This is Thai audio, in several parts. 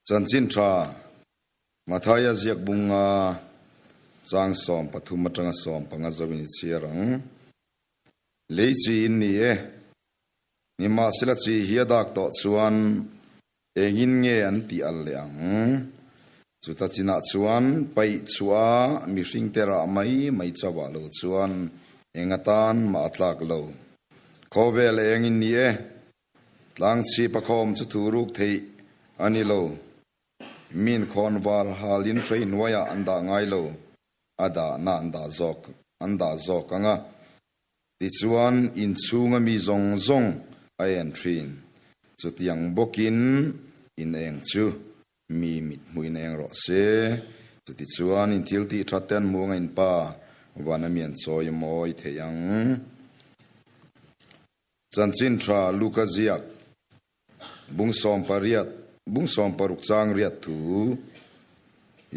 Chanchin tra Mathaya ziak bunga Chang som pathum matanga som pangazawin chirang Leichi inni Nima sila chi hiadak to chuan engin nge anti alleang chuta china chuan pai chua mi hring tera mai chawa lo chuan engatan ma atlak lo khovel engin ni tlang chi pakhom chu thuruk thei ani lo min khonwar halin frei noya anda ngai lo ada na anda zok anga ti chuan in chunga mi zong ayan trin chutiang bokin in eng chu mi mit muin eng ro se chuti chuan in thilti thatten muanga in pa wanamian choi moi theyang chanchin tra lukaziak bungsom paruk chang riat thu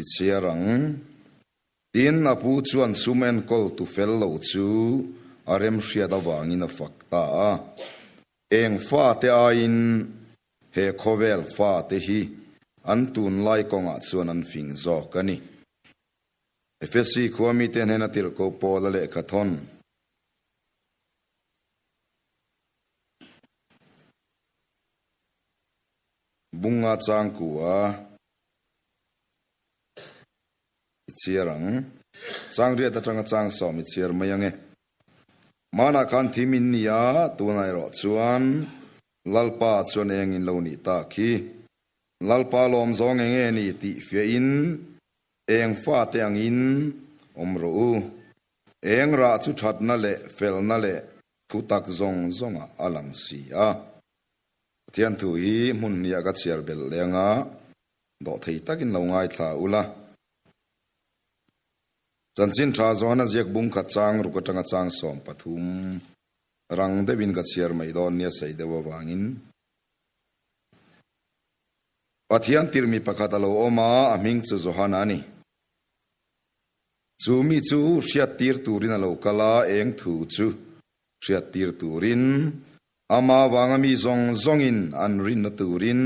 ichiarang tin apu chuan sumen kol tu fel lo chu arem hria dawangin a fakta eng fa te ain he khovel fa te hi antun lai konga chuan an fing zok ani FSC khuami ten hena tir ko pola le kathon bunga chang kuwa ichiarang chang ria ta chang som ichiar mayange mana kan thimin nia tunai ro chuan lalpa chuan engin lo ni ta khi lalpa lom zong enge ni ti fe in eng fa te angin omro eng ra chu that na le fel na le thutak zonga alang si a tian tu hi mun nia ga chiar bel lenga do thei takin lo ngai thla ula chanchin tha zona ziak bung kha chang ru ka tanga chang som pathum rang de bin ka chiar mai don nia sei dewa wangin pathian tirmi pakhat alo oma aming chu zohana ani chumi chu hriat tir turin alo kala eng thu chu hriat tir turin ama wangami zongin an rin na turin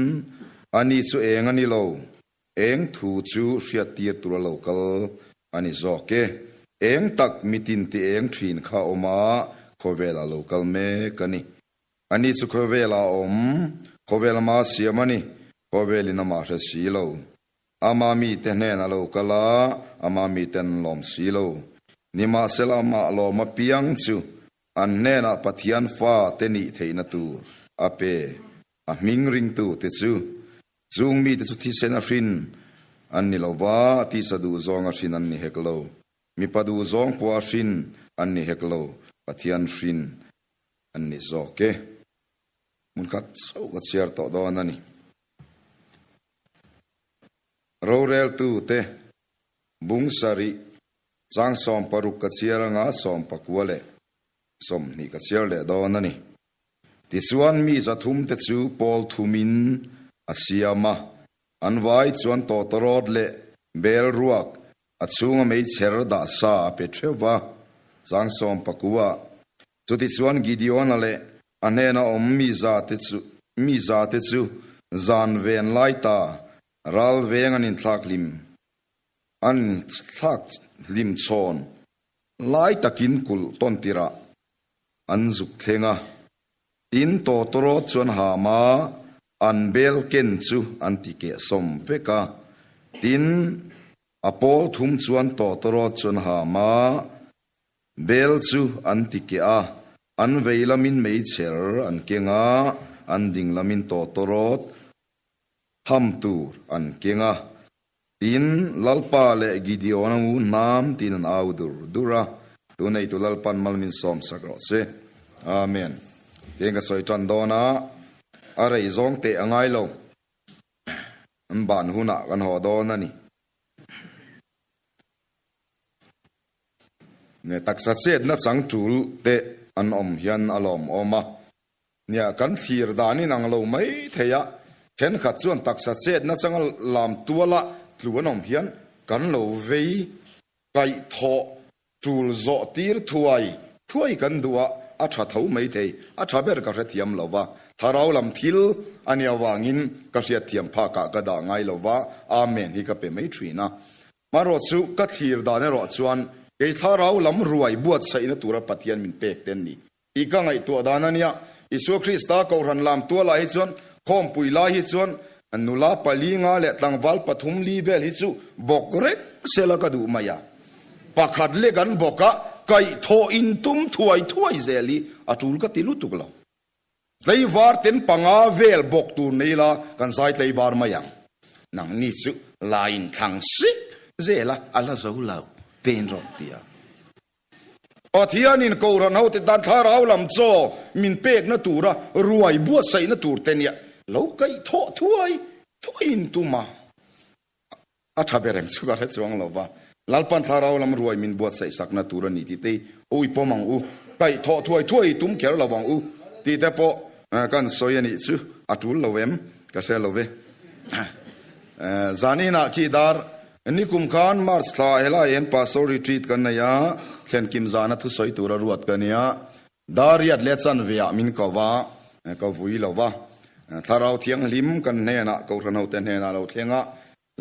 ani chu eng ani lo eng thu chu hriat tir tur alo kal ani zoke eng tak mitin ti eng thin kha oma khovela local me kani ani chu khovela khovela ma siamani khovelina ma hra silo ama mi te ne na lokala ama mi ten lom silo nima selama lo ma piang chu an ne na pathian fa te ni theina tu ape a ming ring tu te chu zung mi te chu thi sena rin an ni lova ti sadu zonga rin an ni heklo mi padu zong pwa rin an ni heklo pathian rin an ni zoke mun khat so ga chiar to do nani rorel tu te bung sari chang som paruk ka chiaranga som pakwale som ni ka chiar le do nani ti chuan mi za thum te chu pol thumin asiama anwai chuan to torod le bel ruak achunga mei cher da sa petreva chang som pakua chuti chuan gideon ale anena mi za te chu zan ven laita ral veng anin thlak lim chon lai takin kul tontira an zuk thlenga in to toro chuan hama an bel ken chu antike som veka tin apol thum chuan to toro chuan hama bel chu antike a an veilamin mei cher an kenga an dinglamin to torot ham tur an kenga tin lalpa le gideon nam tin an audur dura tunai tu lalpan malmin som sakro se amen kenga soi tan dona are zong te angai lo an ban huna kan ho dona ni ne taksa chet na chang tul te an om hian alom oma nia kan thir dani nang lo mai theya chen khat chuan taksa chet na chang lam tuala tluanom hian kan lo vei kai tho tul zo tir thuai kan duwa a tha tho mai thei a tha ber ka thiam lova ทาราวลำทิลอันนี้วางินก็เสียเทียมภากะกระดาไงเราว่าอาเมนนี่ก็เป็นไม่ทรีนะมารอดสุก็ขีดดานรอดชวนไอ้ทาราวลำรวยบวชใส่นตัวปฏิญาณมินเปกเต็นนี่อีกไงตัวดานันเนี่ยอิสุคริสต์ก็รันลำตัวลายชวนคอมปุยลายชวนอันนุลาปลีงาเลตังวัลปฐุมลีเวลฮิสุบอกเร็กเสลกดูมายาปากขัดเล็กันบอกะไก่โทอินตุมถวยเซลีอาจูรก็ติลุตุกเราเลยวาร์เต็นปังอาเวลบอกตูนี่ละกันใส่เลยวาร์มายังนังนิสุลายน์ขังสิเซละอัลลาซูลาเต็นรองเตียอธิยานินกูรันเอาติดดันทาราวลำโซมินเปกนัตูระรวยบวชใส่นัตูเตเนี่ยแล้วไก่โทถวยอินตุมาอาชาเบรมสุกาเรจวงเราว่าลัลปันทาราวลำรวยมินบวชใส่สักนัตูระนี่ที่เตอุยปมังอุไก่โทถวยตุ้มเขียวเราวังอุที่แต่พอกันสอยนี่ซูอาตุลเราเวมก็เชลเราเวจานีนักขีดาร์นี่กุมขานมาร์สลาเฮลาเอ็นพาสโซรีทรีตกันเนี่ยเช่นกิมจานัทุสอยตัวรวดกันเนี่ยดาริยัดเลซันเวียมินกว่าก็วุยเราว่าถ้าเราเที่ยงลิมกันเนี่ยนะก็เราเต้นเนี่ยนะเราเที่ยง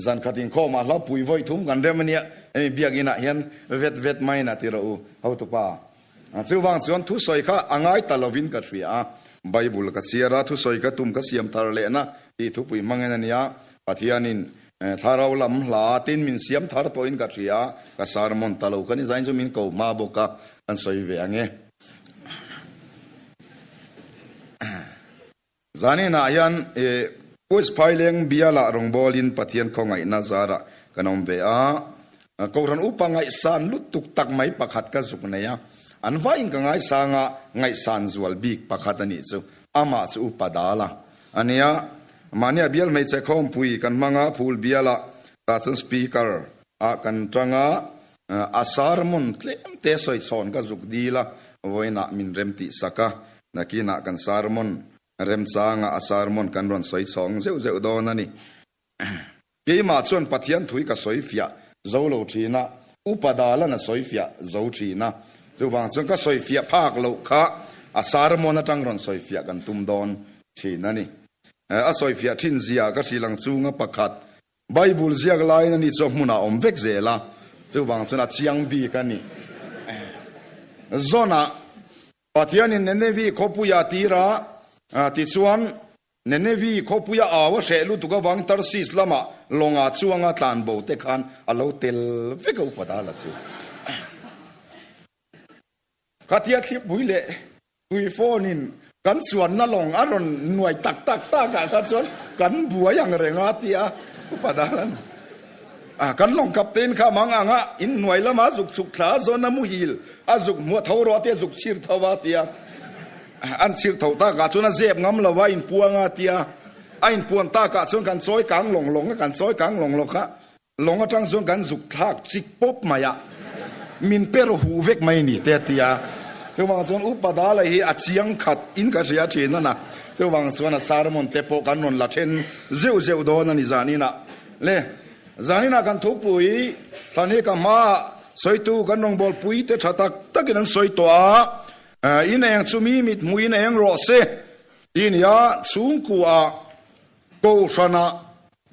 จันขัดินข้อมาเราปุยไว้ทุ่มกันเรื่องนี้เบียกินะเห็นเวทไม่นะที่เราเอาตัวป้าจู่วางส่วนทุสอยข้าอ่างไอตลวินกัดเสียไบเบิลกัดเสียระทุสอยกัดตุ่มกัดเสียมทาร์เลนะที่ทุปุยมังเงินเนี่ยปฏิญาณินถ้าเราลำลาตินมินเสียมทาร์ตัวอินกัดเสียกัดสารมอนตะลุกันนี่ใจจะมินเขามาบอกกันอันสอยเวียงเงจานี่นายันอุสไพเลงเบียละรงบอลินปฏิญาณของไงนาซาระกันอมเวียก็รันอุปังไงสานลุตุกตักไม่ประคัดกันสุกเนียอันว่าอิงกังไงสางะไงสานจวลบีกประคัดนี่จูอามาจูอุปดาละอันเนี้ยมันเนี่ยเบียลไม่เช็คข้อมปุยกันมังอาพูลเบียละตาชนสปีกเกอร์กันจังอาสารมุนเคลมเตสอยสอนกันสุกดีละวันน่ะมินเรมติสักนักกินักกันสารมุนเริ่มสร้างอาสารมนกันรอนสอยสองเจ้าโดนนี่เกี่ยมาชวนปฏิญาณถุยกับสอยฟิยาเจ้าโลชีนะอุปดาลนะสอยฟิยาเจ้าชีนะเจ้าบางส่วนก็สอยฟิยาภาคโลกะอาสารมนจังรอนสอยฟิยากันตุมดอนชีนะนี่อาสอยฟิยาทินเสียก็ชีลังจูงประคัดไบเบิลเสียกลายนั่นนี่จอมุนาอมเวกเซละเจ้าบางส่วนเชียงบีกันนี่โซน่ะปฏิญาณเนเนวีขบุยาตีระติดส่วนเนเนวีขบุยาอาวเสลุตุกวังตรซิสลามาลงอาช่วงอาตันโบเตคันอโลเตลเวกอุปดาละจูกัตยาคลิปบุยเล่บุยโฟนินกันส่วนนั่นลงอารอนหน่วยตักกันส่วนกันบัวอย่างเร่งอาติยาอุปดาลันกันลงกับเต็นข้ามังอ่ะอินหน่วยละมาสุกขาโซนมุฮิลอาสุกมัวเท่ารอเตสุกชิรทวาติยาอันชิรเท่าตากาจนเจ็บงำละว่าอินปัวงาติยาอินปวนตากาจนกันซอยกลางลงกันซอยกลางลงค่ะลงจังส่วนกันสุกทากจิกป๊บมายะมินเปรหูเวกไม่นี่เตติยาเจ้าวังส่วนอุปดาเลยอาเชียงขัดอินกาเสียเชนนั่นนะเจ้าวังส่วนสารมนเตปกันนนละเชนเจ้าโดนนี่จานี่นะเล่จานี่นะกันทุบปุยตอนนี้ก็มาสอยตูกันนองบอลปุยเตชะตักนั้นสอยตัวอินเองซูมีมิดมุยอินเองรอเซอินยาสูงกว่าโกชนะ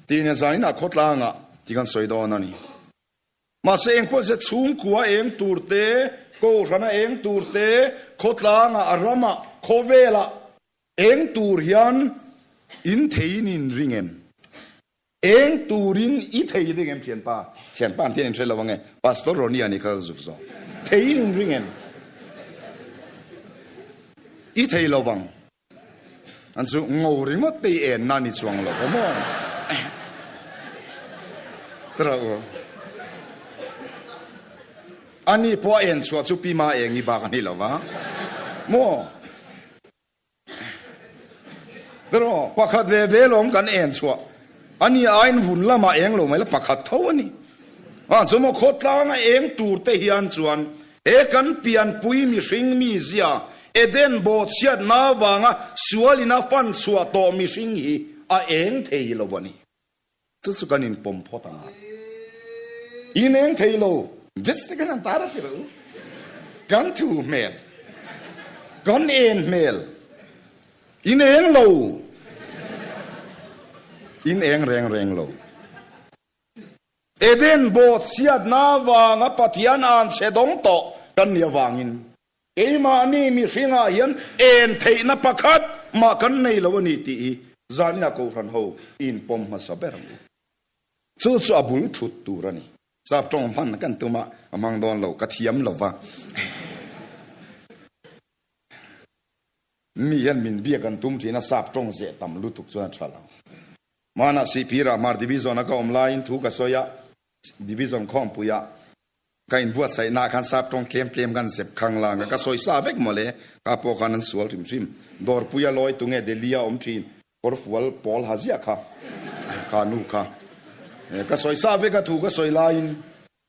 ที่เนี่ยจานี่นะขดลางะที่กันสอยโดนนี่มาเสียงพอจะสูงกว่าเองตูร์เตโกชนะเองตูร์เตขดลางะอารามะโคเวละเองตูร์ยันอินเทนินริงเอ็มเองตูรินอีเทยริงเอ็มเชียนป้าที่นี่เชื่อเราว่าไงพาสตอร์โรนี่อันนี้เขาสุกซอเทยนินริงเอ็มอีเทยเราวังอันสุงูริงว่าตีเอ็นนั่นนี่ช่วงเราผมว่าตระกูอันนี้พอเอ็นชัวจุปีมาเองนี่บากันนี่เราวะโม่ตระกูปักขัดเวลงกันเอ็นชัวอันนี้ไอ้หุ่นละมาเองลงไม่ละปักขัดเท่านี้สมมติโคตรละเองตูเตียนส่วนกันเปลี่ยนปุยมีสิงมีเสียเดนโบเชียนาวางสวลินาฟันสวโตมีสิงฮีเองเทยโลวันนี้ทุกกันอินปมพอตังอินเองเทยโลเวสต์กันอันตาระที่รู้กันทูเมลกันเอ็นเมล in eng lo in eng reng lo eden bot siat na wanga pathian an sedong to kan nia wangin ema ni mi hringa hian en theina pakhat ma kan nei lo ni ti zania ko ran ho in pom ma saber chu abul thut turani sap tong man kan tuma amang don lo kathiam lova mi yan min bia kan tum thina sap tong ze tam lutuk chuan thala mana si pira mar division ka online thu ka soya division khom puya kain buat sai na kan sap tong klem kan sep khang la ka soi sa vek mole ka po kan sual tim dor puya loi tunge delia thin por fual pol hazia kha nu kha ka soi sa vek ka thu ka soi lain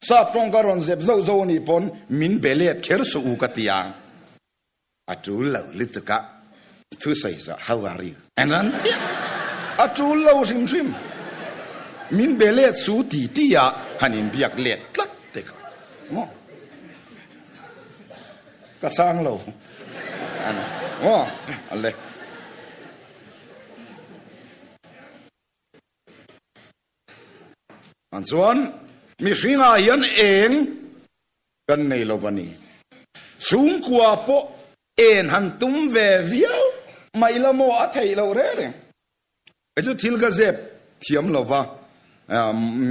sap tong ka ron zep zo ni pon min belet kher su u ka tia atul lo litaka thu sai sa how are you and then atul lo sim min belet su ti tia hanin biak let tlak te ka mo ka sang lo an mo alle an chuan mi hringa hian eng kan nei lo bani sung kwa po en han tum ve viau mai la mo a thei lo re chu thil ka zep thiam lova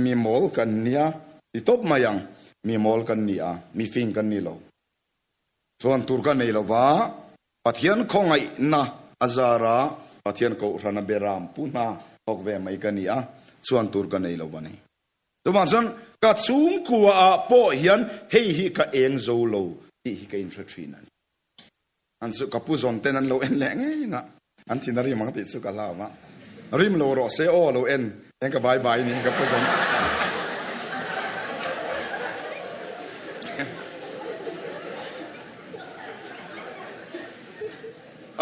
mi mol kan nia ti top mayang mi mol kan nia mi fing kan ni lo chuan tur kan nei lova pathian khongai na azara pathian ko rana beram puna ok ve mai kan nia chuan tur kan nei lo bani tuma san ka chung kwa po hian hei hi ka eng zo lo hi ka introduction an su ka pu zon ten an lo en leng na an thinari mang ti su ka la ma rim lo ro se o lo en ka bye ni ka pu zon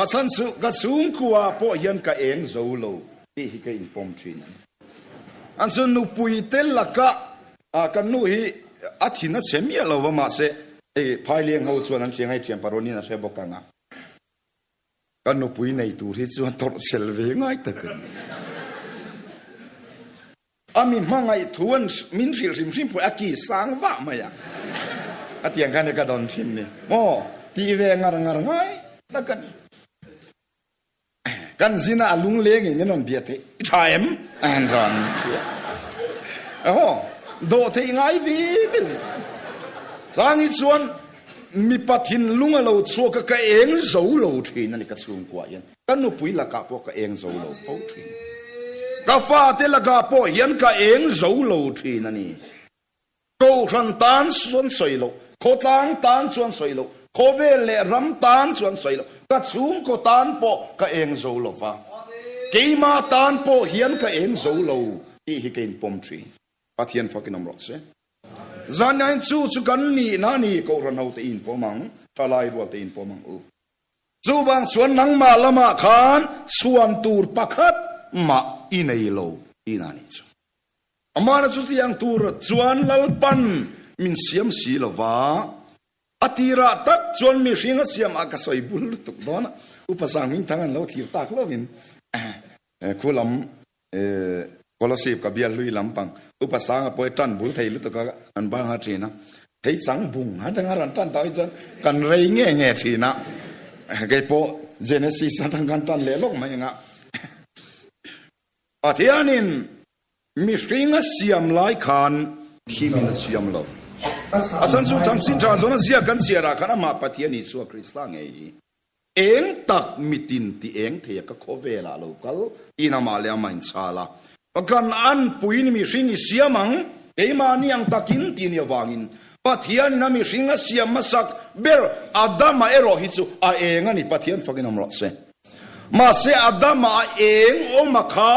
a san su ka chung kwa po hian ka eng zo lo hi ka in pom thin an su nu pui tel laka a kan nu hi athina chemia lo ma se e phai leng ho chuan an chengai chem paroni na se bokanga kan nu pui nei tur hi chuan tor sel ve ngai tak ami mangai thuan min sil sim pu aki sang wa ma ya atiang kan ka don chim ni mo ti ve ngar ngai takan kan zina alung leng ni non biate thaim an ran do the ngai vi sang i chuan mi pathin lunga lo chu ka eng zo lo thin ani ka chung kwa yan kan nu pui la ka po ka eng zo lo po thin ka fa te la ka po hian ka eng zo lo thin ani ko ran tan suan soi lo ko tang tan chuan soi lo ko ve le ram tan chuan soi lo ka chung ko tan po ka eng zo lo fa ke ma tan po hian ka eng zo lo hi kein pom thin pathian fakinom ro se zanain chu kan ni na ni ko ran ho te in pomang thalai ro te in pomang u chu bang chuan nang ma lama khan suam tur pakhat ma inei lo inani chu amana chu tiang tur chuan lalpan min siam si lova atira tak chuan mi hringa siam aka soi bul tuk dona upasang min tangan lo thir tak lovin kulam kolosip ka bial lui lampang upasanga poi tan bul thei lu to ka an ba ha trina thei chang bung ha dang ran tan tai chan kan rei nge thina ge po genesis san kan tan le lok mai nga athianin mi hringa siam lai khan thimin siam lo asan su tam sin tha zona zia kan siara kana ma pathiani su krista nge eng tak mitin ti eng the ka khovela lokal ina ma le main chala pakan an puin mi hringi siamang eima niang takin tin ya wangin pathian na mi hringa siam masak ber adama ero hitsu a enga ni pathian fakinam ro se ma se adama a eng o makha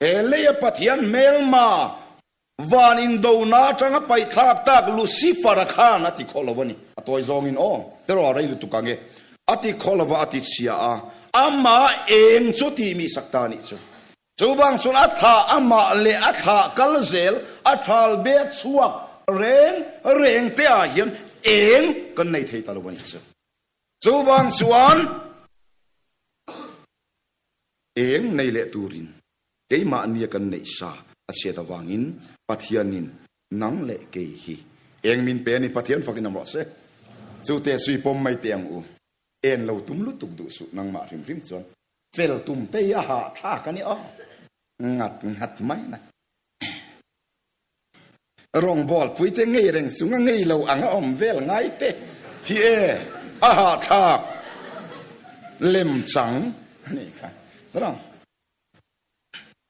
eleya pathian melma van in do na tanga pai thak tak lucifer khan ati kholovani atoi zongin o tero rei lu tukange ati kholova ati chia a ama eng chuti mi saktani chu chuwang sun atha ama le atha kalzel athal be chuak reng te a hian eng kan nei thei talobani chu chuwang chuan eng nei le turin keima ania kan nei sa acheta wangin pathianin nang le ke hi eng min pe ni pathian fakin amro se chu te sui pom mai tiang u en lo tum lu tuk du su nang ma rim rim chon fel tum te ya ha tha kan ni o ngat mai na rong bol pui te ngei reng sunga ngei lo anga om vel ngai te hi e a ha tha lem chang ni kha rong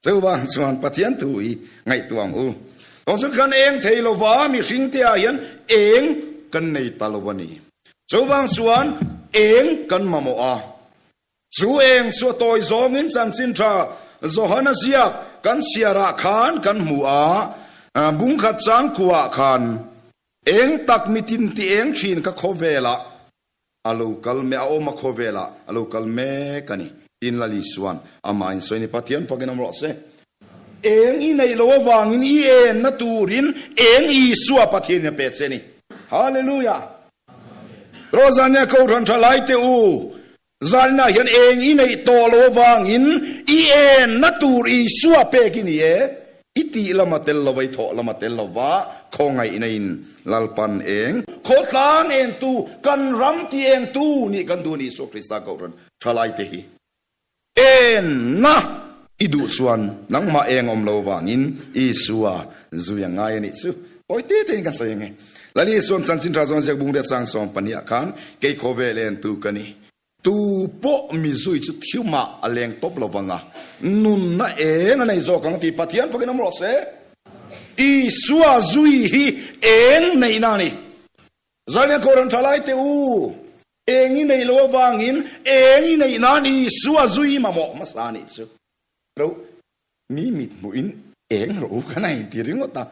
châu bang chuan pathian tui ngai tuam u ong su kan eng thei lo wa mi hring te a hian eng kan nei talowani châu bang chuan eng kan mamo a chu eng su toy zong in chan chin tha zohana ziak kan siara khan kan mu a bung khat chang kuwa khan eng tak mitin ti eng thin ka khovela alo kal me a oma khovela alo kal me kani in la li suan ama in soini pathian pagin amro se eng i nei lo wang in i en na turin eng i suwa pathian pe cheni hallelujah rozania ko ran thalai te u zalna hian eng i nei to lo wang in i en na tur i suwa pe kini e iti lamatel lawai tho lamatel lawa khongai inain lalpan eng khotlang en tu kan ram ti eng tu ni kan du ni so krista ko ran thalai te hi en na idu chuan nang ma eng om lo wangin isua zuyanga ni chu oi te te kan sa yenge lani son chan chin tra zon jak bung de chang som pania khan ke khovel en tu kani tu po mi zui chu thiuma aleng top lovanga nun na eng nei zo kang ti pathian pagin amro se isua zui hi eng nei na ni zalya koran thalai te u eng nei lo wangin eng nei na ni isua zui mamo masani chu ro mi mit mu in eng ro kanai ti ringota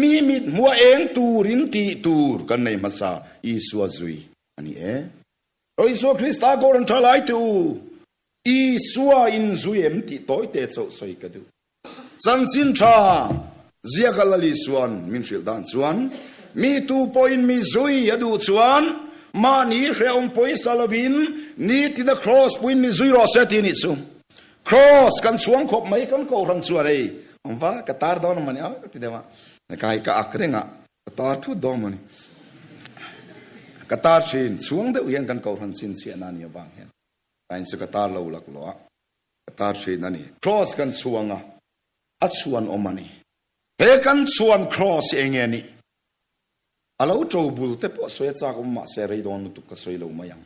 mi mit mu eng turin ti tur kan nei masa isua zui ani oi so krista goran thalai tu isua in zuem ti toy te cho soi ka du chan chin tha ziagalali suan min shil dan chuan mi tu point mi zui adu chuan ma ni reong poi salavin ni ti the cross point mi zui ro set in chu cross kan chuang khop mai kan ko ran chuan ei omwa ka tar don mani a ti dewa kai ka akrenga tar thu dom mani katar chin chuang de uyan kan ko ran chin sia na ni bang hen ain su katar lo lak lo katar chin ani cross kan chuanga a chuan omani he kan chuan cross engeni alo to bul te po so cha ko ma se rei don tu ka soi lo mayang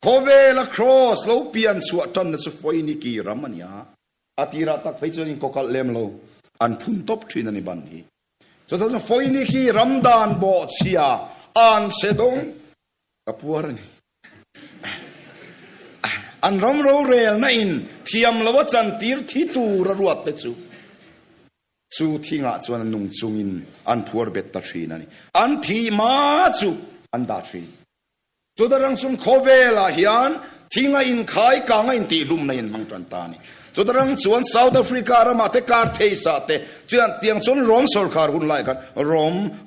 kovela cross lo pian chu tan na su foi ni ki ramania atira tak phei chon in ko kal lem lo an phun top thin ani ban hi so ta foi ni ki ramdan bo chia an sedong kapuar ni an rom ro rel na in thiam lawa chan tir thi tu ra ruat te chu thinga chuan nung chungin an phuar bet ta thina ni an thi ma chu an da thri chu darang chung khovela hian thinga in khai kanga in ti lum na in mang tran ta ni chu darang chuan south africa rama te kar thei sa te chuan tiang chun rom sarkar hun lai kan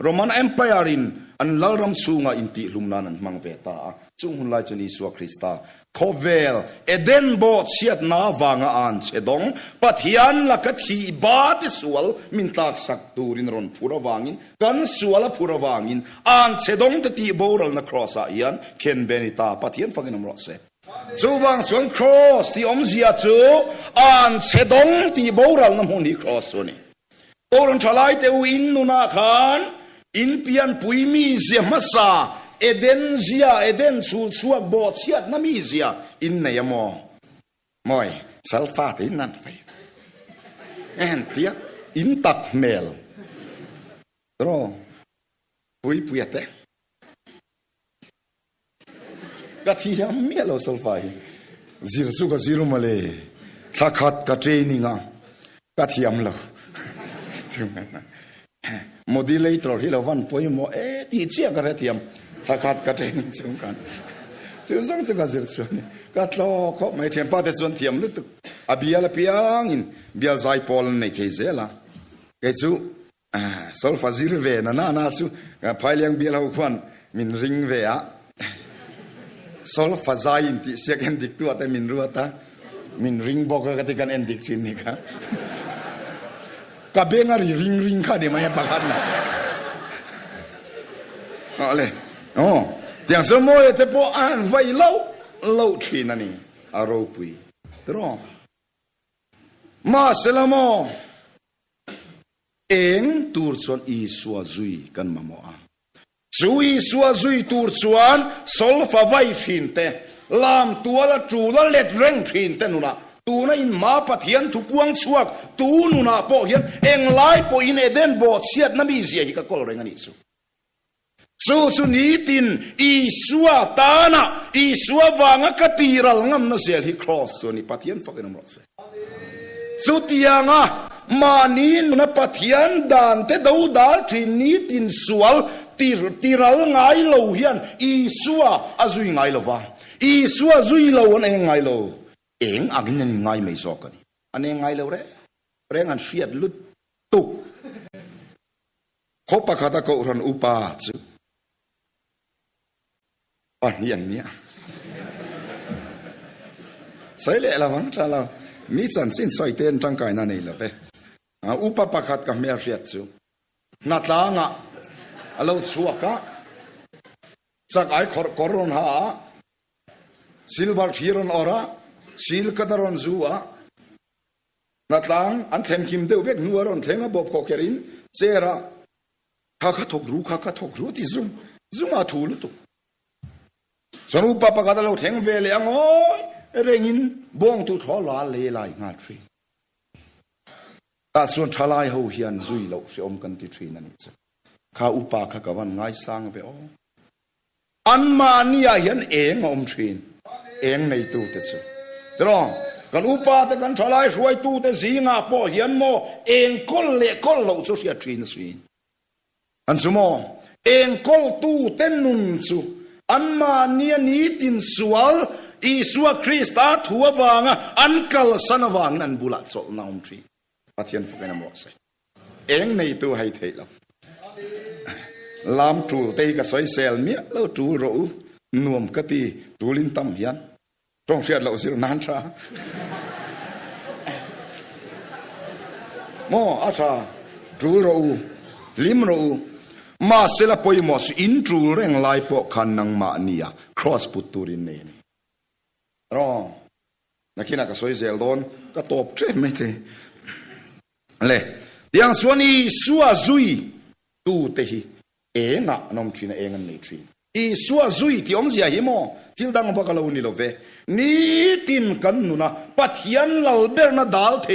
roman empire in an lalram chunga in ti lum nan mang ve ta chung hun lai chuni su krista khovel eden bo chiat na wanga an chedong pathian la ka thi ba ti sual min tak sak turin ron phura wangin kan suala phura wangin an chedong te ti boral na cross a ian ken benita pathian fagin amro se chuwang chuan cross ti omzia chu an chedong ti boral na huni cross ni oron thalai te u in nuna khan in pian puimi zia masa eden zia eden chul chuak bo chiat na mi zia in nei amo moi salfat in nan fai en tia in tak mel ro pui ate gathia melo salfai zir su ka ziru male thakhat ka traininga kathiam lo modulator hi lo van poi mo ti chia ka rethiam thakhat ka training chung kan chu sang chu ka zir chu ni ka tlo kho mai thiam pa te chon thiam lu tu abiala piang in bial zai pol nei ke zela ke chu sol fazir ve na chu phailiang bial ho kwan min ring ve a sol fazai in ti second dik tu ata min ruata มินริงบอกกันที่กันเอ็นดิกชินนี่ครับกับเบงอะไรริงค่ะนี่ไม่ให้ประกันนะเอาเลยอ๋ออย่างสมมติจะพออ่านไว้เล่าชีนั่นนี่อารมณ์ปุยตรองมาเสลโมเองตูร์ชวนอีสัวจุยกันมาโมอาจุยสัวจุยตูร์ชวนสอลฟ้าไว้ชินเตลามตัวละจูละเล็ดเร่งชินเตนุนะตูน่ะอินมาปะเทียนทุกวงสวกตูนุนะพอเห็นเองไล่พออินเอเดนบอดเสียดน้ำมีเสียฮิกะกอลเร่งอันนี้สุนีตินอีสัวตานะอีสัววางกตีรัลงำนั่นเสียฮิครอสส่วนนี้ปะเทียนฟักกันน้ำรสสุดยังอ่ะมานีนนะปะเทียนดานเตดูดาลที่นีตินสวลตีรัลไงโลเฮียนอีสัวอาจุยไงโลวะอีสัวจุยโลอันเองไงโลเองอันนี้ไงไม่ชอบกันอันเองไงโลเร่งอันเสียดลุดตุกเขาประกาศก็รันอุปาจุอันนี้อย่างเนี้ยใส่เละละมั้งจ้าเรามีสันสิ้นสอยเต้นจังกายนั่นเองละเป้อุปปะขัดกับเมียเรียดจูนัดลางอ่ะเราชัวกะจากไอ้คอรอนหาซิลวาร์ชีรอนอระซิลกัดรอนจูอ่ะนัดลางอันเทมคิมเดวิกนัวรอนเทงบบโคเครินเซระข้าทกรู้ที่ซุมอาทูลุตุสนุปปะขัดเราเทงเวลียงโอ้ยเร่งินบ่งตุทอลาเลไลงาทรีแต่ส่วนชลายเขาเฮียนจุยเราเสียอมกันที่ทรีนั่นเองข้าอุปาข้ากันง่ายสร้างไปอ๋ออันมานี่เฮียนเองอมทรีเองในตู้เตสุตรองกันอุปาแต่กันชลายช่วยตู้เตสีงาปอเฮียนโมเองก็เละก็เราจะเสียทรีนสีอันสมอเองก็ตู้เต้นนุนสุอันมานี่นี้ตินสวลอีสัวคริสต์ทัววางอันกัลสันวางนันบุลัดโซลนาอมทรีปะเทียนฟังกันหมดเลยเองในตัวให้เทเราลามจูเตยกับสอยเซลเมียแล้วจูรู้นวมกตีจูลินตั้มยันตรงเสียเราสินานชาโมอาชาจูรู้ลิมรู้มาเสละปอยหมดอินจูเร่งไล่ปอกขันนังมาเนียครอสปุตตูรินเนนรอนักกินกับสอยเซลโดนก็ตบเจ็บไม่เทเลยอย่างส่วนนี้สัวจุยตูเตหิเองอ่ะน้องชีนเองอันนี้ชีอีสัวจุยที่อมเสียหิโมที่ดังพวกเรานี่เราเวนี่ตินกันนุนะปัทยันลาเบอร์นาดาลเท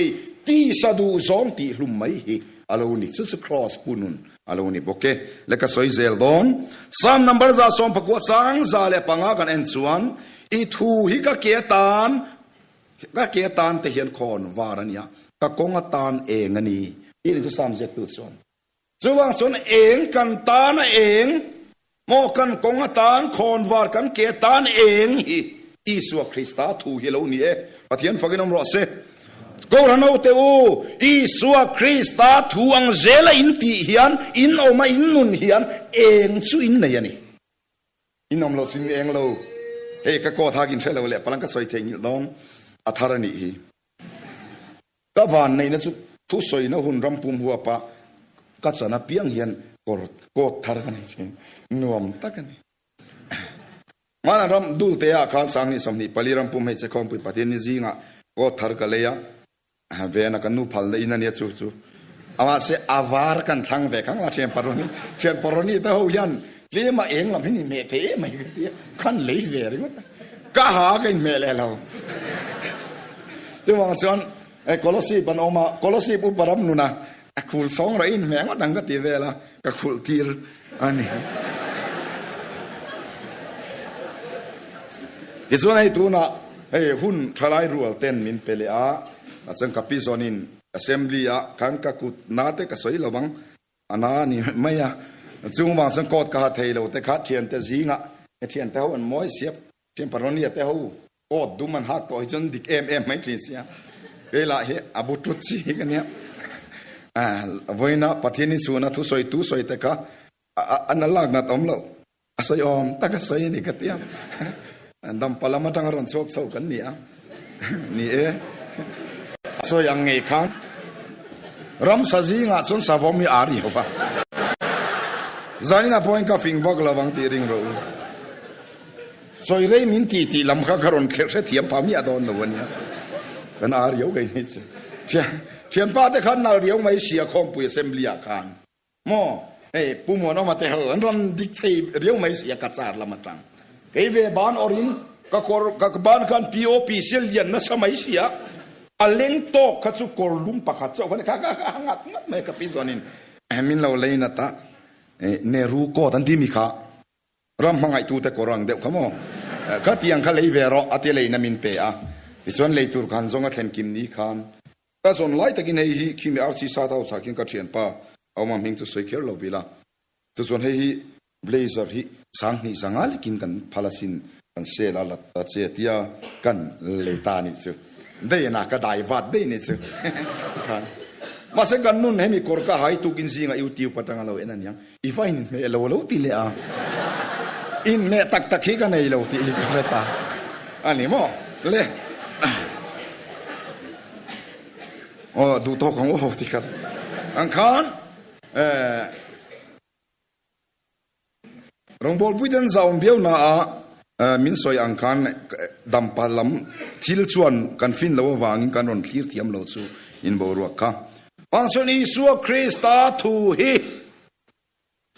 ตีสะดูซอนตีหลุมไม่หิอาลูนี่สุดครอสปุนุนอาลูนี่โอเคแล้วก็สอยเซลโดนสามนัมเบอร์จะส่งประกวดสังซาเลปังอากันเอ็นส่วนอีทูฮิกะเกียตานเตียนคอนวารันยากะกงตานเองนี่นี่จะสามเจ็ดตัวส่วนจะวางส่วนเองกันตานเองโมกันกงตานคอนวาร์กันเกียตานเองอีสัวคริสต์ทูเฮโลนี่ปะเทียนฟังกันน้ำรอเซก็รันเอาเตโออีสัวคริสต์ทูอังเซลอินตีเฮียนอินเอามาอินนุนเฮียนเองสู้อินเนี่ยนี่อินน้ำเราสิ่งเองเราเฮ้ก็ทากินใช่เราเลยพลังก็สวยเทียงน้องอัธารณีก็วันในนั้นสุดทุสอยนะหุ่นรำปุ่มหัวปะก็จะนับเพียงเฮียนกดทารกันจริงนวมตักันมารำดูเตียการสังนิสมนิปลีรำปุ่มให้เจ้าของปุยปฏินิจิงะกดทารกันเลยอะเวนักันนูพัลเลยนั่นเนี่ยจู่ๆอาว่าเสียอาวาร์กันทั้งเวกังละเชียนปรณีเท่ายันเลี้ยมาเองละพี่นี่เมเทไม่กันเตี้ยขันเลยเวริมั้งก็หากันเมเลยเราจะวางส่วนโคลอสีปันออกมาโคลอสีอุปรำนุนะคูลสองร้อยแมงว่าตั้งก็ตีเวละก็คูลทีร์อันนี้ที่ส่วนไอ้ตัวน่ะหุ่นทลายรัวเต้นมินเปเลียจังกับพิซอนินassembly ขันกับกุดนาเตก็สวยระวังอันนั้นนี่ไม่อะจุงวางสังกอดกาเทโลแต่ขาดเทียนแต่ziงอ่ะเทียนแต่หัวม้อยเสียบเทียนปรณีแต่หัวกอดดูมันหักต่อยจนดิกไม่คลีนเสียเวลาอาบุตรชีกันเนี่ยวันน่ะปฏินิสุนะทุสอยแต่ก็อันนั้นลากนัดอมเราสอยอมแต่ก็สอยนี่ก็เตี้ยดำปลามาตั้งรันโซกันเนี่ย นี่สวยยังไงคันรำสัจีงาจนสาวมีอารีวะจานี่นะพอยกับฟิงบักละวังตีริงรู้สวยเร่มินตีลำข้าคารอนเคร์เทียมพามีอดอนนวันนี้กันอารีวกันนี่เชียนป้าแต่ขันนาเรียวไม่เสียคอมปุยเซมเลียคันมอปูมัวนอมาแต่หันรันดิกเทเรียวไม่เสียกัดสารละมาจังเอเวบานอรินกับบ้านกันพีโอพีเซลยันนะสมัยเสียอเลงโตขัดสุกอลุมปะขัดเจ้าคนนี้งัดไม่กับพิซานินมินเราเลยนะตาเนรูโกตันที่มีข้ารำมังไอตูแต่กรังเด็กขโมข้าที่ยังข้าเลยเวรออัติเลยนามินเปะพิส่วนเลยตุรกันซงอัตเลมกิมนี้ขันก็ส่วนไล่ตะกินให้คิมีอาร์ซีซาดาวสักินกัดเชียนป้าเอามาหิงจะสวยเขียวเราวิลาตัวส่วนให้เบลเซอร์ที่สังนี่สังอาลิกินกันพาลสินกันเซลาลัตเซติยากันเลตานิซึได้นะก็ได้วัดได้นิซึมาเสกันนุ่นให้มีกอร์ก้าหายตุกินซิงอายุติวปัตตังเราเอ็นนั่นยังอีไฟน์เมลโลติเลอาอินเมตักตักฮีกันในโลติอีกเรตาอันนี้มั้งเล่โอ้ดูโตของโอ้ที่กันอังคารรองบอลพูดถึงสาวเบี้ยวน่ะมินสอยอังคารดัมพลัมทิลชวนกันฟินแล้ววางกันรอนคลีร์ที่ยามเราสู้อินบอรัวค่ะปังส่วนอิสุคริสต์ทูฮี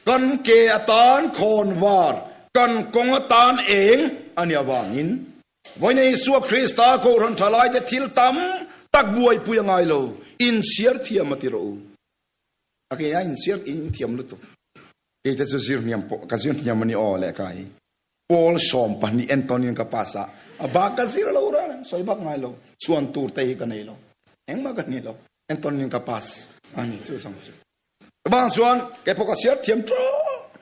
กันเกอตานโคนวาร์กันกงตานเองอันนี้วางินวันนี้อิสุคริสต์ก็รันทลายแต่ทิลตัมตักบวยปุยงไงเราอินเสียร์ที่ยามติรู้โอเคอินเสียร์อินที่ยามลุตุเอเตจูซิร์นิยมกัซิร์นิยมนี่โอเล่กายพอลชอมปันนี่แอนโทนีกับภาษาบากัซิร์เราอุระสวยบักไงเราชวนตูร์เตยกันนี่เราเอ็งมากันนี่เราแอนโทนีกับภาษาอันนี้ชื่อสังสิบางส่วนแกพวกเสียร์ที่ยม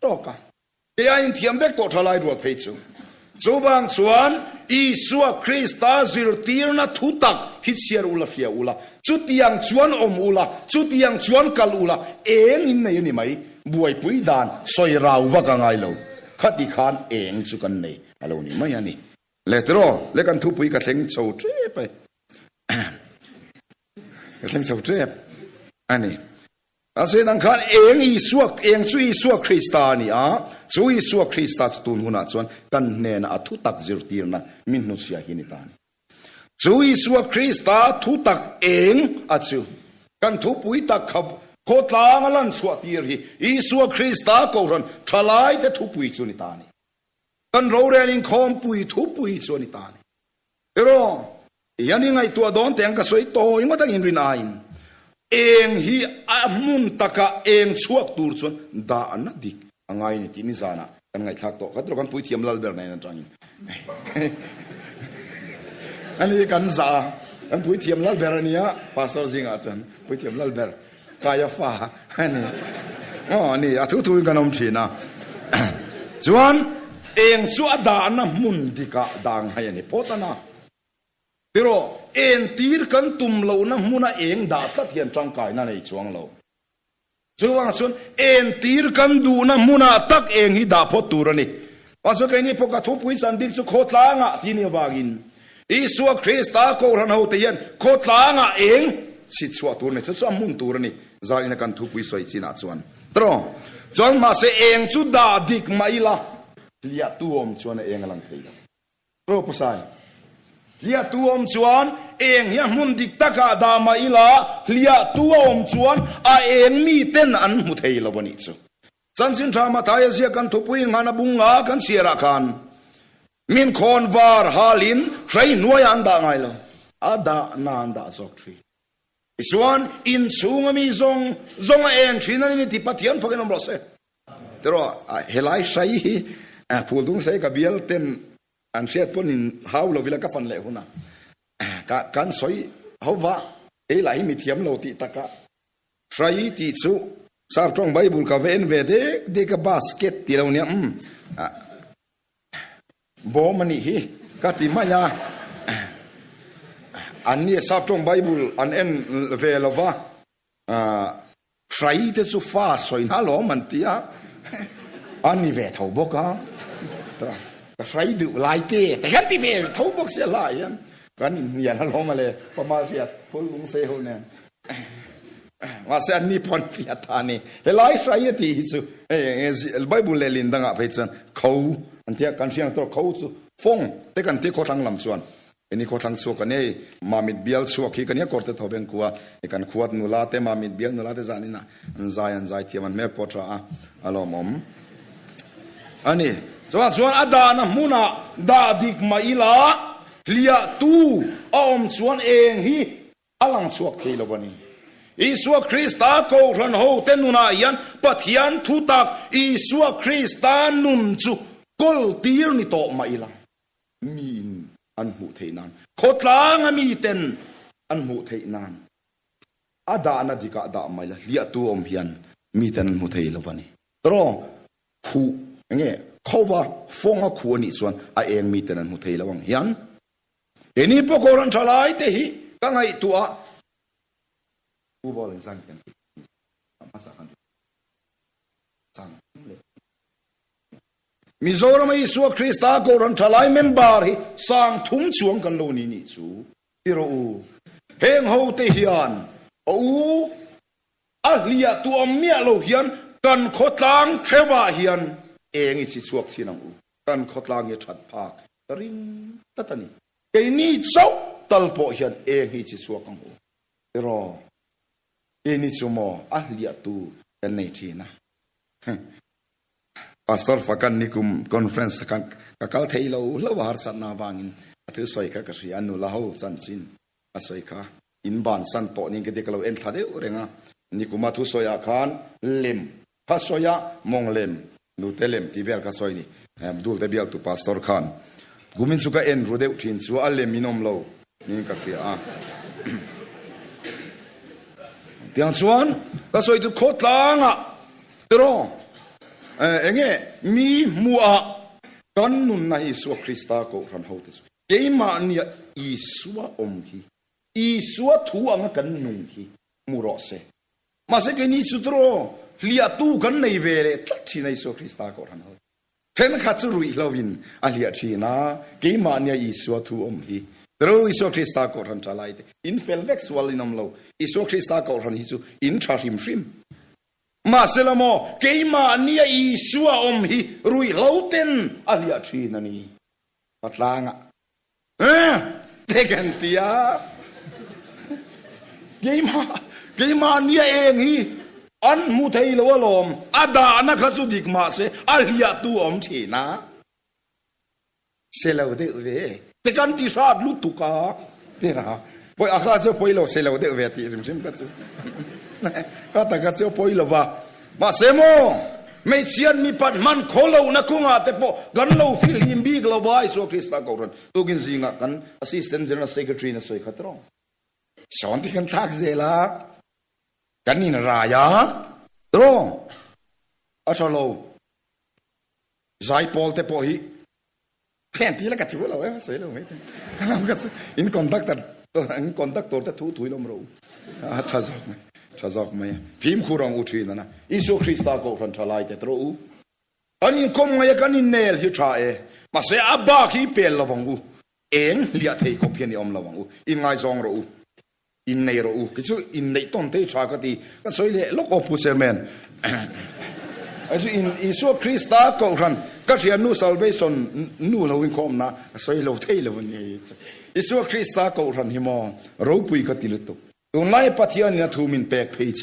โตกันเฮียอินที่ยมเด็กโตทลายรัวเพจจูบางส่วนอิสุคริสต์ซิร์ตีร์นัทุตักฮิตเสียร์อุลาเสียอุลาจุดยังชวนอมอุลาจุดยังชวนกัลอุลาเอ็งอินนี่ไหมบวยปุยดานสอยราวว่ากันไงเราขัดอีขานเองจุกันนี่อะไรนี่ไม่ยันนี่เลตโรเลกันทุบปุยกระเทงโซเทไปกระเทงโซเทปอันนี้อาศัยดังขันเองอีสวกเองช่วยอีสวกคริสตานี่ช่วยอีสวกคริสตาตุนหุนาชวนกันเนนอัทุตักจิรตีร์นะมินนุสยาหินิตานี่ช่วยอีสวกคริสตาทุตักเองอัจฉกันทุบปุยตักขับโคตรางลันสวดตีรีอิสุคริสต์ก็รันทลายแต่ทุบปุยชนิตานีกันเราเรียนคอมปุยทุบปุยชนิตานีเอรอยันยังไงตัวดอนแต่งก็สวยโตยังไม่ต้องอินรินายเองฮีอามุนตะกะเองชวกตูร์ชนดาอันนัดดิกไงนี่ที่นิสานะกันไงทักโตก็ตัวกันปุยเทียมลาลเบอร์ในนั่นจังอันนี้กันซากันปุยเทียมลาลเบอร์เนี่ยภาษาจิงอาจารย์ปุยเทียมลาลเบอร์กายฟ้าอันนี้นี่ทุกกันอมชีนะจวนเองสวดดานมุนดิกะดังให้นี่พอตนะแต่ว่าเองตีร์กันตุ่มเรานะมุนะเองดาตัดเทียนจังกายนั่นไอ้ช่วงเราจวนส่วนเองตีร์กันดูนะมุนะตักเองฮิดาพอตูรนี่ว่าส่วนไอ้นี่พวกกระทุบวิสันดิสุโคตรางะที่นี่วากินอิสุคริสต์ก็รันเอาเตียนโคตรางะเองสิทธิ์สวดตัวนี่จะสวดมุนตัวนี่จารินกันทุบวิสัยสินาชวนตรอจนมาเสเองจุดดาดิกไม่ละเลียตัวอมชวนเองกำลังเพย์ตรอภาษาเลียตัวอมชวนเองยังมุนดิกตะกาดาไม่ละเลียตัวอมชวนเองมีเต้นอันมุทัยละวันนี้จูจันสินทรามาทายเสียกันทุบวิงานบุงากันเสียรักันมินคอนวาร์ฮาลินใครหน่วยอันดาไงล่ะดานาอันดาสอกทรีส่วนอินสูงมีซงเองชินันนี่ที่พัทยันฟังกันน้ำรสแต่ว่าเฮลัยใช้พูดถึงใช้กับเบลเต้นอันเชียร์พนินฮาวเราวิลากับฟันเล่หุนะการสอยเขาว่าเฮลัยมีเทียมเราติตะกะใช้ที่สุสาวตรงไบเบิลกับเวนเวเด็กบาสเกตที่เราเนี่ยโบมันนี่ฮีกัติมายาอันนี้สับตรงไบเบิลอันเอ็นเวลว่าใครที่สุฟ้าสวยน่าหล่อมันตีอ่ะอันนี้เวทเอาบกอ่ะใครดูลายเตะแต่ยันที่เวทเอาบกเสียลายยัน กันอย่าละล้อมาเลยพอมาเสียพูดลุงเซลเนี่ยว่าเสียนี่พอนฟิอาตานี่เฮลัยใช้ที่สุไบเบิลเลลินดังอ่ะเพื่อนเขาอันที่กันเชียงตัวเขาสุฟงแต่กันที่เขาทางลำส่วนอันนี้เขาทางสุกันเนี่ยมามิดเบียลสุกที่กันเนี่ยกอดเตทอเบนกัวกันขวดนุลาเตมามิดเบียลนุลาเตจานินะอันใจที่มันแม่ปอดอ่ะอารมณ์อันนี้ส่วนอาดานะมุนาดาดิกมาอิลาเลียตูอมส่วนเองฮีอลังสวกที่ละวันนี้อิสวคริสตาโกรันโฮเตนุนายันปัทยันทุตักอิสวคริสตานุนจุกลตีร์นิโตมาอิลามีอันหูเทนันโคตรางมีเต็นอันหูเทนันอาดานะดิกาดามาอิลาเลียตูอมเพียนมีเต็นอันหูเทละวันนี้ตรอคูอย่างเงี้ยเขาว่าฟงอาคูนี่ส่วนไอเองมีเต็นอันหูเทละวังยันเอ็นี่พวกคนฉลาดเตหิก็ไงตัวผู้บริสังกันภาษาอังกฤษสังเลยมิโซรามอิสุคริสตาโกรันฉลาดเมมบาร์ฮิสังทุ่งชวงกันโลนีนิจูที่เราเฮงโฮเตฮิอันอัลลียตัวเมียโลฮิอันกันขดลางเทวะฮิอันเองอิจิสวกสินังกันขดลางเยชัดภาคริงตัตนีไอ้นี่เจ้าตัลโปฮิอันเองอิจิสวกังที่เราini semua ahli tu dan netina. Pastor fakan nikum conference kan kakal theilau lawar sanna bangin athu soika kasi anu lahau chanchin asoika inban san to ning ke dekalo en thade urenga nikuma thu soya khan lem phasoya monglem nu telem tivel ka soini abdul debial tu pastor khan gumin suka en rode uthin chu alem minom lo ning ka fi a tiang chuan ka soi tu khot langa tro enge mi mua kan nun na isu krista ko ran hotis ke ma nia isua omhi isua thu anga kan nung hi muro se ma se ke ni sutro lia tu kan nei vele thi na isu krista ko ran hot ten kha chu rui lovin alia thina ke ma nia isua thu omhi Terus Isu Krista ko ran chalai te in felvex wal inam lo Isu Krista ko ran hisu in chahim shim maselamo keima nia Isu omhi rui lauten alia china ni patlanga tegantia keima nia engi an muthei lo lom ada na khasu dikma se alia tu om china selo de ve te kan ti shat lu tu ka te na poi akha se poi lo se lo de ve ti sim ka chu ka ta ka chu poi lo wa ma se mo me chian mi pat man kholo na kunga te po gan lo fil him bi glo wai so krista ko ran tu gin zinga kan assistant general secretary na soi khatro son ti kan thak zela kan ni na ra ya tro achalo zai pol te po hi Penti la katibu la weh soi lo mete. Kalam kas in conductor ta thu lom ro. Chazok me. Film khurang utri na. Isu Krista ko ran thalai te tro. Ani kom ngai kan in nail hi tha e. Ma se abba ki pel lawangu. Eng lia thei ko pian ni om lawangu. In ngai zong ro. In nei ro. Kichu in nei ton te cha ka ti. Ka soi le lok opu sermen. Asu in Isu Krista ko ranก็เรียนนู่salvationนู่เราวิ่งคมนะสวยเราเท่เลยวันนี้อิสุคริสต์ก็รันหิมอเราปุยก็ติลุตุตุนไล่ปฏิญาณนะทูมินเปกเพจ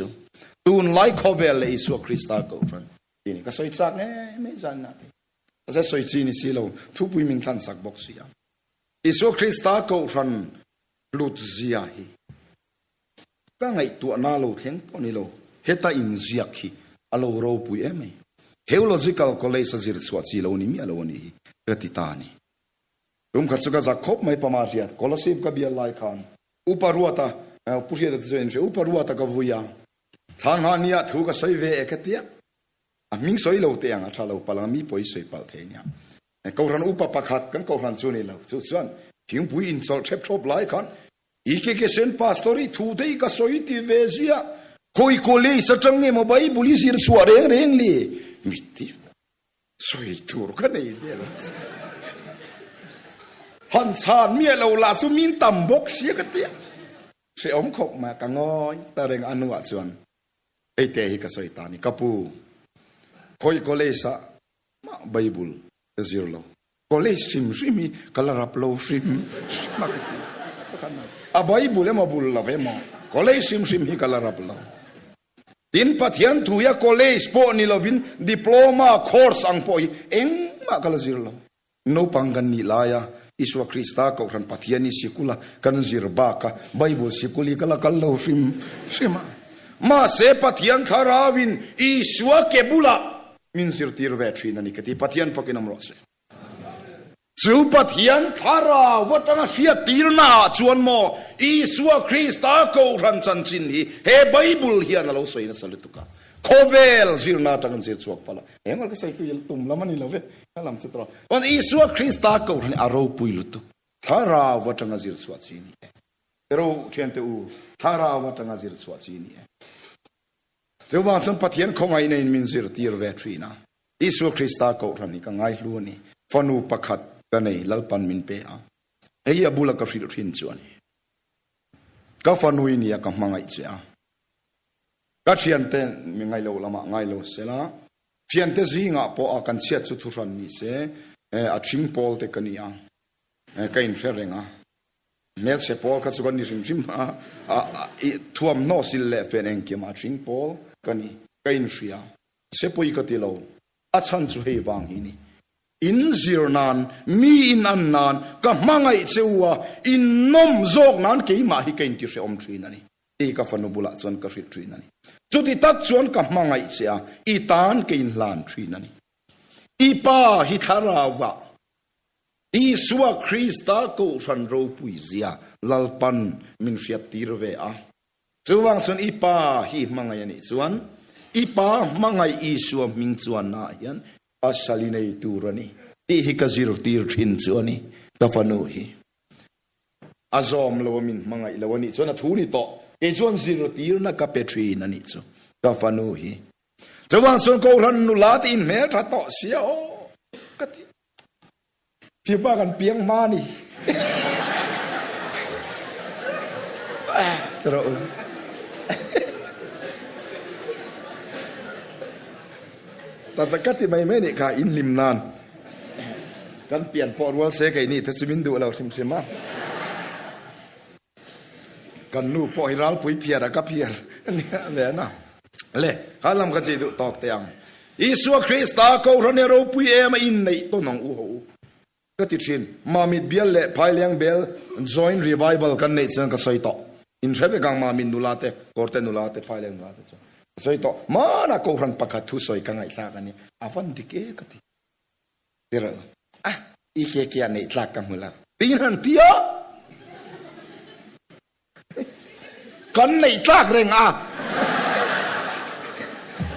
ตุนไล่ข้อเวลอิสุคริสต์ก็รันนี่ก็สวยจังไม่จันนะแต่สวยจริงนี่สิเราทุกปุยมิงทันสักบอกสิอ่ะอิสุคริสต์ก็รันลุดเสียฮีก็ไงตัวน่าเราเทียงตัวนี้เราเฮต้าอินเสียฮีเราเราปุยเอ็มTheological college zir swatsi lo ni mi alo ni katitani rum khatsuka zakhop mai pamariat kolosib ka bia lai khan uparuata puria da zen je uparuata ka vuya thang hania thu ka soive ekatia aming soi lo te anga thalo palami poi soi pal thenia ko ran upa pakhat kan ko ran chuni lo chu chuan thing pui in sol thep thop lai khan ike ke sen pastori thu dei ka soi ti vezia koi kole sa change mo bai buli sir suare reng li mitti soi tur ka nei de หันชานเมียเราลาสุมินต่ำบกเสียกันเตี้ยเสียอมขบมากังอยแต่เร่งอนุวัตส่วนไอเตหิกสอยตานี่กปูคอยโกเลสะมาไบเบิลซิร์โลโกเลสิมซิมีกลารับโลซิมมากันเตี้ยอะไบเบิลมาบุลลาเวมโกเลสิมซิมีกลารับโลตินพัทยันทุยาโกเลสโปนิลวินดิปโลมาคอร์สอังโปยเอ็งมากลาซิร์โลโนปังกันนิลายาอิสวาคริสตาเขารันพัทยานิสิกุลากันซิร์บากะไบเบิลสิกุลิกลาคัลโลซิมซิมามาเสพัทยันทาราวินอิสวาเกบุลามินซิร์ตีร์เวทรีนันิกติพัทยันฟักินามรอเซจูพัทยันทาราวัตังเฮียตีร์นาจวนโมอิสวาคริสตาเขารันจันจินฮีเฮไบเบิลเฮียนาโลสวยนัสลิตุกาโคเวลซิร์นาตังซิร์สวกพลาเอ็งก็ใส่ตุยลตุมละมันนี่ละเวนั่นลำจิตรอวันอิสวาคริสตาเขารันอาราวปุยลุตุทาราวัตังซิร์สวกจินีเราเชื่อเตอูทาราวัตังซิร์สวกจินีเจ้าวันสัมพัทยันคงไงในมินซิร์ตีร์เวทรีนาอิสวาคริสตาเขารันนี่ก็ง่ายล้วนนี่ฟันูปักขัดกันในลัลปันมินเปอะเฮียบุลกะฟิลทินจวนก็ฟันูอินี่ก็มังไอเจ้าก็เชียนเตมีไงโลละมาไงโลเสละเชียนเตซิงะพออากันเชียสุทุรันนี่เสอาชิงพอลเตกันนี่ก็อินเฟรนงะเมลเซพอลก็สุกันนี่ริมท่วมโนสิเลเฟนเองกิมาชิงพอลกันนี่ก็อินเชียเซปุยก็ติโลอาชันจุเฮวังฮินี่อินซิร์นานมีอินอันนานก็มังไอเจ้าอินนมโจกนั้นเกี่ยมาฮิกันที่เสอมทรีนันนี่ตีกับฟันุบุลาจวนกับฟิทรีนันนี่จุดที่ตัดจวนกับมังไอเจ้าอีตานเกี่ยลานทรีนันนี่อีป้าฮิทาราวะอีสวาคริสตาโกชันโรปุยเซียลัลปันมินเฟียตีร์เวอะจวนส่วนอีป้าฮิมังไอนี่จวนอีป้ามังไออีสวามิงจวนนายันasalina iturani ti hikazir tir thin chuani kafanuhi azom lomin mangai lawani chona thuni to e jon zero tir na ka petri na ni chu kafanuhi chawan son ko ran nu lat in me tha to sia o kati pi ba kan piang ma ni troแต่ก็ที่ไม่เนี่ยค่ะอินลิมนานกันเปลี่ยนพอรัวเสกไอ้นี่แต่สมินดูเราทิมเสมากันนู่พอให้เราปุยเพียร์ก็เพียร์นี่แหละนะเลยข้าลำก็จะดูตอกเตียงอิสวาคริสตาเขาเรนเราปุยเอมาอินในต้นหนองอูหูก็ติดชินมามิดเบลเล่พายเลี้ยงเบล join revival กันในเชิงก็ใส่ต่ออินเทอร์เบกังมามินดูลาเต้กอร์เตนูลาเต้พายเลี้ยงลาเต้สอยต่อมานะกูรันปักขัดทุสอยกังไงสักกันนี่อาวันดิเกกติเดี๋ยวอีเกกี้อันนี้ลักกันมือละตีนันเตียกันในลักเร่ง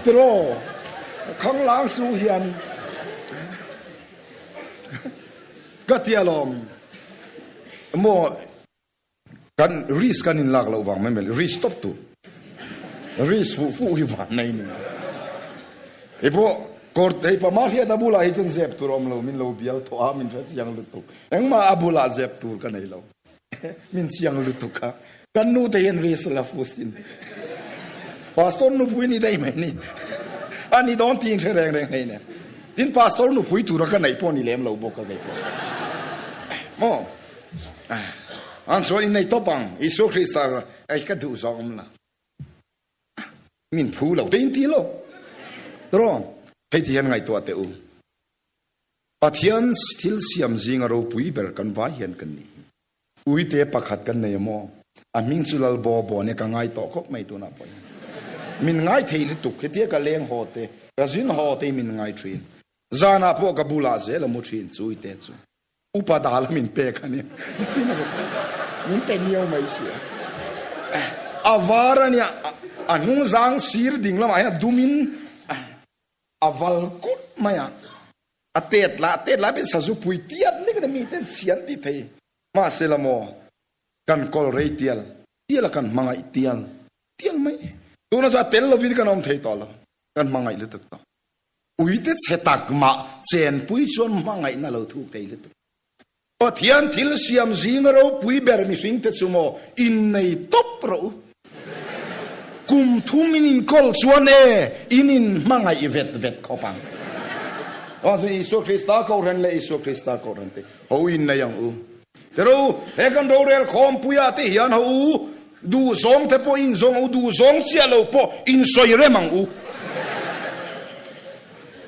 เดี๋ยวข้างหลังสู้เฮียนก็เตียลมโมกันริสกันอินลักเราวางไม่เป็นริสต็อปตัวริสฟูฮิวานในนี่ไอ้พวกกอดไอ้พม่าเฮียตาบุลาฮิจันเซฟตูรอมเรามินเราเบียลตัวมินเฟสยังลุตุเอ็งมาอาบุลาเซฟตูกันไอ้เรามินยังลุตุกะกันนู่นแต่ยันริสลาฟูสินพาสตอร์นู่นพูดนี่ได้ไหมนี่อันนี้โดนทิ้งเฉยแรงไงเนี่ยทินพาสตอร์นู่นพูดตัวกันไหนพอนี่เลี้ยงเราบอกกันไงพอโม่อันส่วนในตัวปังอิสุคริสต์ไอ้ก็ดูสองละมินพูเราเต็มที่แล้วตรองให้ที่ยังไงตัวเตอูปัทยันสติลเสียมจิงเราปุยเบอร์กันว่าเห็นกันนี่อุยเตะปักขัดกันในโมอามิงสุลลบอบเนี่ยกันไงต่อคบไม่ตัวน่ะปอยมินไงเทลิตุกเที่ยกันเลี้ยงหอเตกระสินหอเตมินไงทรีนจานาพวกกับบุลาเซละมุทรีนจุยเตจูอุปดาลมินเปกันเนี่ยสินะก็มินเป็นเยี่ยวไม่เสียอาวาระเนี่ยอันนู้นจังสีรดิ่งละมาเนี่ยดูมินอาวลกุดมาเนี่ยเตดละเป็นสัตว์ปุยเตียนนี่ก็จะมีเต้นเสียนที่เทมาเซลโมกันกอลเรเตียลกันมังไอเตียลไหมตัวนั้นจะเตลลวินกันอมเทต่อละกันมังไอลึกต่ออุยเตเสตักมาเจนปุยชวนมังไอนั่นเราถูกเทลึก o thian thil siam zingro pui ber mi sing te sumo in nei top ro kum thumin in kol chuan inin mangai vet khopang o so Isu Krista ko ren le Isu Krista ko ren te ho in na yang u tero he kan ro rel khom puya te hian ho du zong te po in zong u du zong sia lo po in soi re mang u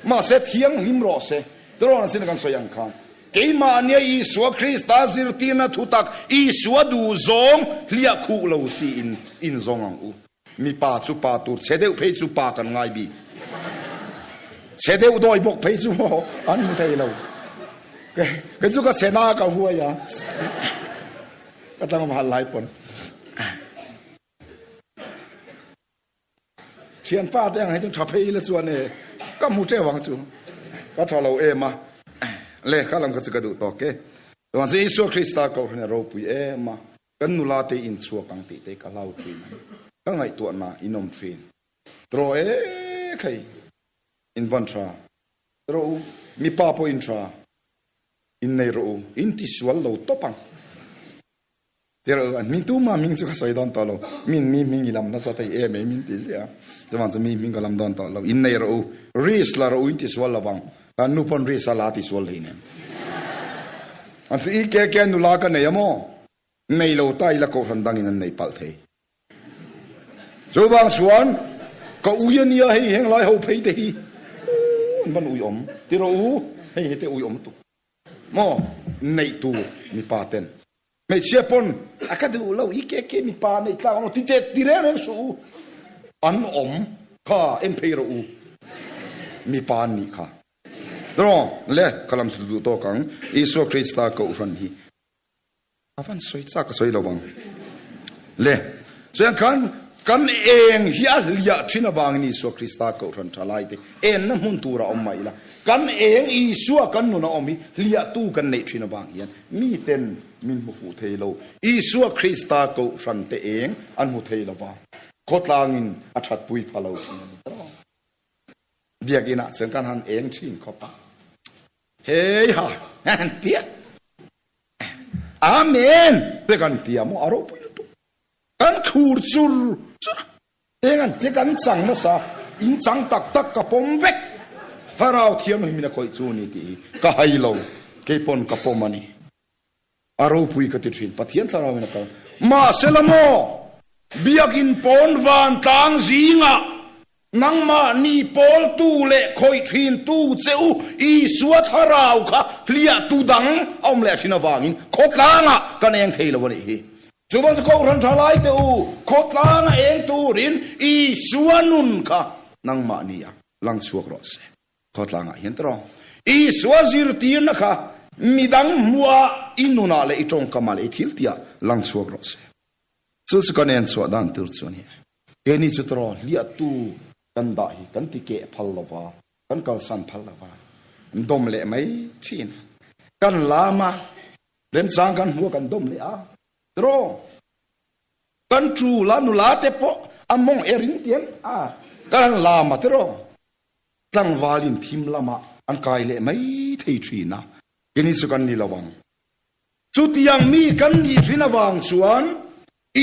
ma set hiang him ro se tero an sin kan soyang khan ke ma nia Isu Krista zirtina thutak Isu du zong lia khu lo si in zong ang u mi pa chu pa tu chedeu phe chu pa kan ngai bi chedeu doi bok phe chu mo an mu thei lo ke chu ka sena ka huwa ya ka tang ma lai pon chian pa te ang hai chu chape le chuan ka mu che wang chu ka thalo ma le khalam ka chu ka du to ke wan se Isu Krista ko ne ro pui ma kan nu la te in chu kang ti te ka lau thin ka ngai tu na inom thin tro kai in van tra ro mi pa po in tra in nei ro in ti swal lo topang tero mi tu ma ming chu ka soi don to lo min ilam na sa tai me min ti sia zaman mi ming galam don to lo in nei ro ris la ro in ti swal la bang kan nu pon ris la ti swal hin an fi ke nu la ka nei mo nei lo tai la ko ran dang in nei pal thei zo bang suan ka uyen ya hei heng lai ho phei te hi ban ui om tiro u hei te ui om tu mo nei tu mi paten me chepon akadu lo ke mi pa nei tla no ti te dire su an om ka em phei ro u mi pa ni kha dro le kalam su du to kang Isu Krista ko ran hi avan soi cha ka soi lo wang le so kan eng hiya lia thina wang ni Isu Krista ko ran thalai te en na mun tura om mai la kan eng Isu kan nu na omi lia tu kan nei thina wang hian mi ten min mu fu thelo Isu Krista ko ran te eng an mu thelo wa khotlangin athat pui phalo biagina chen kan han eng thin khopa hey ha han tia amen pe kan tia mo aro pui tu kan khur chur engan te kan chang na sa in chang tak ka pom vek harau thiam hi mina koi chu ni ti ka hailo ke pon ka pomani aro pui ka ti thin pathian sarau na ka ma selamo biakin pon van tang zinga nang ma ni pol tu le khoi thin tu cheu Isu tharau kha lia tu dang om le thina wangin khotlanga kan eng theilo ni hi chuban ko ran thalai te u khotlanga eng tu rin Isu nun kha nang ma ni ya lang suak ro se khotlanga hian tro Isu zir tir na kha midang mua inuna le itong kamal e thil tia lang suak ro se chu kan en so dan tur chu ni eni chu tro lia tu kan da hi kan ti ke phal lawa kan kal san phal lawa dom le mai thin kan lama rem chang kan hu kan dom le a tro kan tru la nu la te po among erin tien a kan lama tro tlang walin thim lama an kai le mai thei thina kini su kan ni lawang chu tiang mi kan ni thina wang chuan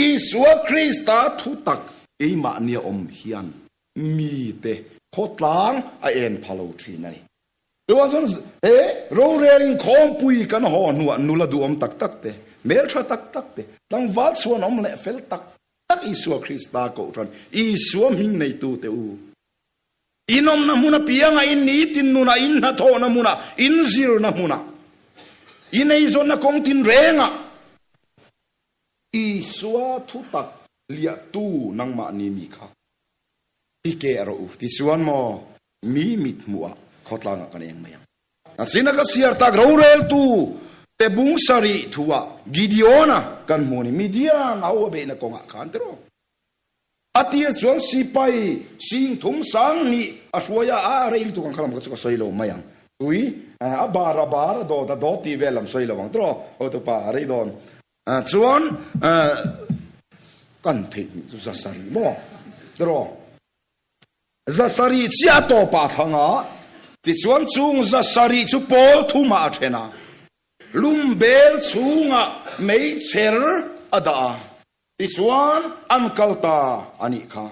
Isu Krista thu tak e ma nia om hian mi te khotlang a en phalo thina ni doan ro reling khom pui kan ho nu la du om tak te mel tha tak te tang wal chuan om le fel tak Isu Krista ko ran Isu ming nei tu te u inom na muna pianga in ni tin nu na in na tho na muna in zir na muna inei zon na kong tin renga Isu thu tak lia tu nang ma ni mi kha ike aro u ti suan mo mi mit muwa khotlanga kan eng mayang asina ka siar tak rorel tu te bung sari thuwa Gideona kan moni Midian au be na konga kan tro atir chuan sipai sing thum sang ni ashoya a reil tu kan khalam ka soilo mayang tui a bara do ti velam soilo wang tro o to pa rei don chuan kan the za sari mo tro zasari chia to pa thanga ti chuan chung zasari chu pol thu ma thena lum bel chunga mei cher ada ti chuan an kalta ani kha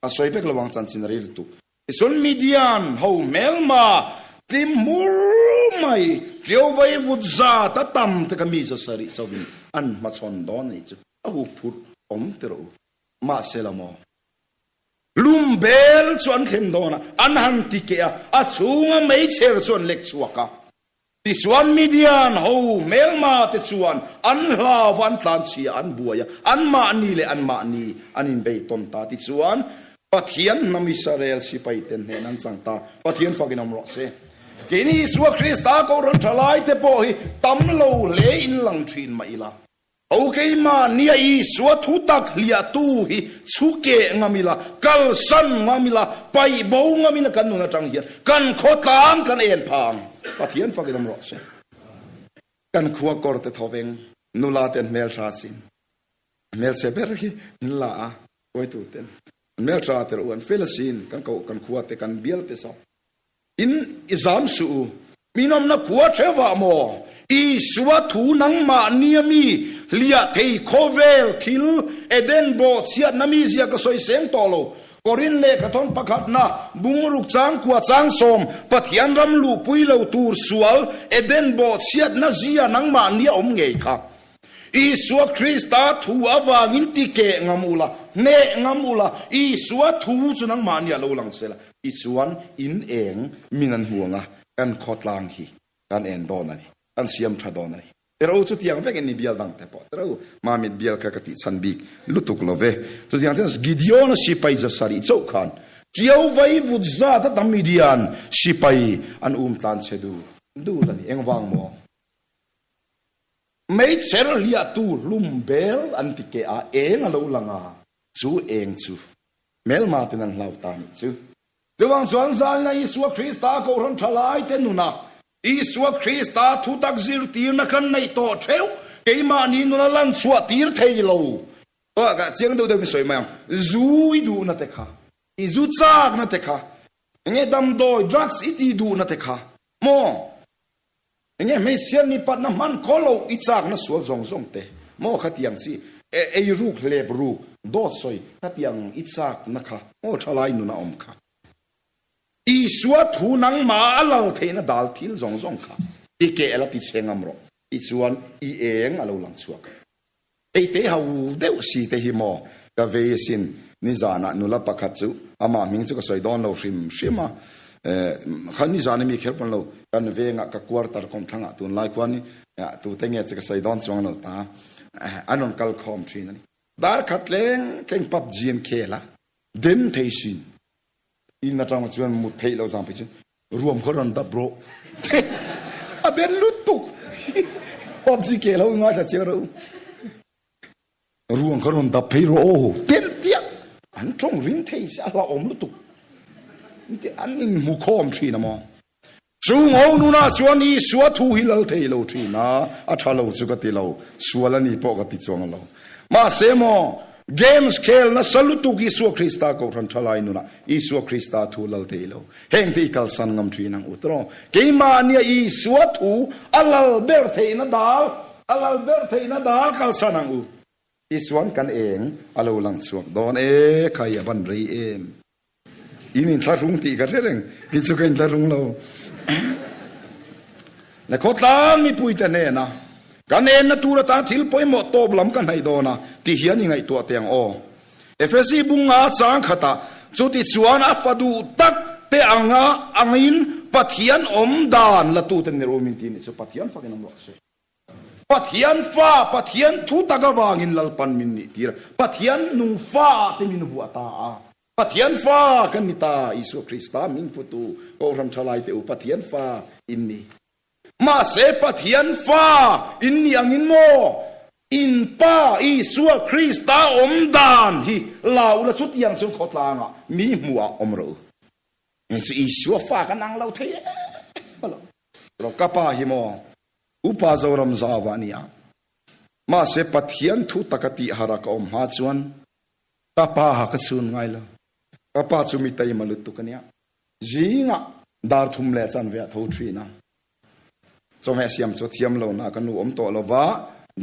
a soivek lawang chan chin ril tu isun midian ho melma timur mai trio vai vudza ta tam te kami za sari chawin an ma chon don ni chu a hu phut om tero ma selamo lum bel chuan thlem dona an han ti ke a chunga mei cher chuan lek chuaka ti chuan midian ho melma te chuan an hla van tlan chi an buaya an ma ni le an ma ni anin be ton ta ti chuan pathian nam Israel sipai ten he nan changta pathian faginam ro se kini Isua Krista ko ron thalai te po hi tam lo le in lang thin ma ila okay ma nia Isua thu tak lia tu hi chuke ngamila kal san ngamila pai bo ngamila kan nu na tang hian kan khotang kan en phang pathian faginam ro se kan khuwa kor te thoveng nula ten mel trasin mel se ber hi la a koi tu ten mel tra ter uan felasin kan ko kan khuwa te kan bial te sa in izam su minom na khuwa thewa mo Isua thu nang ma niami lia thei khovel thil eden bo chia nami zia ka soi seng tolo korin le ka thon pakhat na bungruk chang kwa chang som pathian ram lu puilo tur sual eden bo chiat na zia nang ma nia om ngei kha Isua Krista thu awangin ti ke ngamula ne ngamula Isua thu chu nang ma nia lo lang sela ichuan in eng minan huanga kan khotlang hi kan en donani kan siam thadonani ero chu tiang vek ni bial dang te po ero ma mit bial ka kati chanbik lutuk love chu tiang chen Gideon sipai ja sari chau khan chiau vai vudza ta tamidian sipai an tlan chedu du lani engwang mo mei cher lia tu lumbel antike a eng alo langa chu eng chu melma ten an lau tani chu Dewang suan zal na Isua Krista ko ron thalai te nuna Isua Krista thu tak zir tir na kan nei to theu keima ni nuna lan chua tir thei lo to ga chiang do de soi mayang zui du na te kha I zu chak na te kha nge dam do drugs iti du na te kha mo nge me sian ni pat na man kolo I chak na sual zong zong te mo khatiang chi e ruk leb ruk do soi khatiang I chak na kha mo thalai nuna om kha Isua thu nang ma alal theina dal thil zong zong kha ike ela ti chengam ro ichuan I eng alo lang chuak ei te hau deu si te hi mo ka ve sin ni zana nula pakhat chu ama ming chu ka soi don lo shim shima khani zana mi khelpon lo kan ve nga ka quarter kom thanga tun lai kwani ya tu te nge chu ka soi don chuang lo ta anon kal khom thin ani dar khatleng keng pap jien khela den theisin in na tang chuan mu thei lo jang pichin ruam khoron da bro a ben lutu obji ke lo nga ta chero ruam khoron da phei ro ten tia an trong rin thei sa la om lutu ti an in mu khom thi na mo chu ngo nu na chuan Isua thu hilal thei lo thi na a thalo chu ka ti lo sualani po ka ti chuang lo ma se mo games khel na salutu gi Isua Krista ko ran thalai nuna Isua Krista thu lal teilo heng ti kal san ngam thi nang utro keima nia Isua thu alal ber theina dal kal sanang u Isuan kan eng alo lang chuak don khai ban rei em inin tharung ti ka reng hi chu kan tharung lo na khotlang mi puita ne na kan en na tura ta thil poi mo to blam kan hai dona ti hian ni ngai to teng o efesi bunga chang khata chuti chuan apadu tak te anga angin pathian om dan la tu ten ro min tin so pathian fakin am se pathian thu taga wangin lalpan min ni tira pathian nung fa te min hu ata pathian fa kan ni ta Isu Krista min putu ko ram chalai te pathian fa inni ma se pathian fa inni angin mo in pa Isua Krista om dan hi lau la sut yang chung khotlanga mi muwa omro ensi Isua fa kanang lau the balo ro kapa hi mo upa zoram zawania ma se pathian thu takati harak om ha chuan kapa ha ka chun ngai lo kapa chu mi tai malut tu kania jinga dar thum le chan ve tho thina จงให้เสียมจดเทียมเรานะกันนุ่มโตเราว่า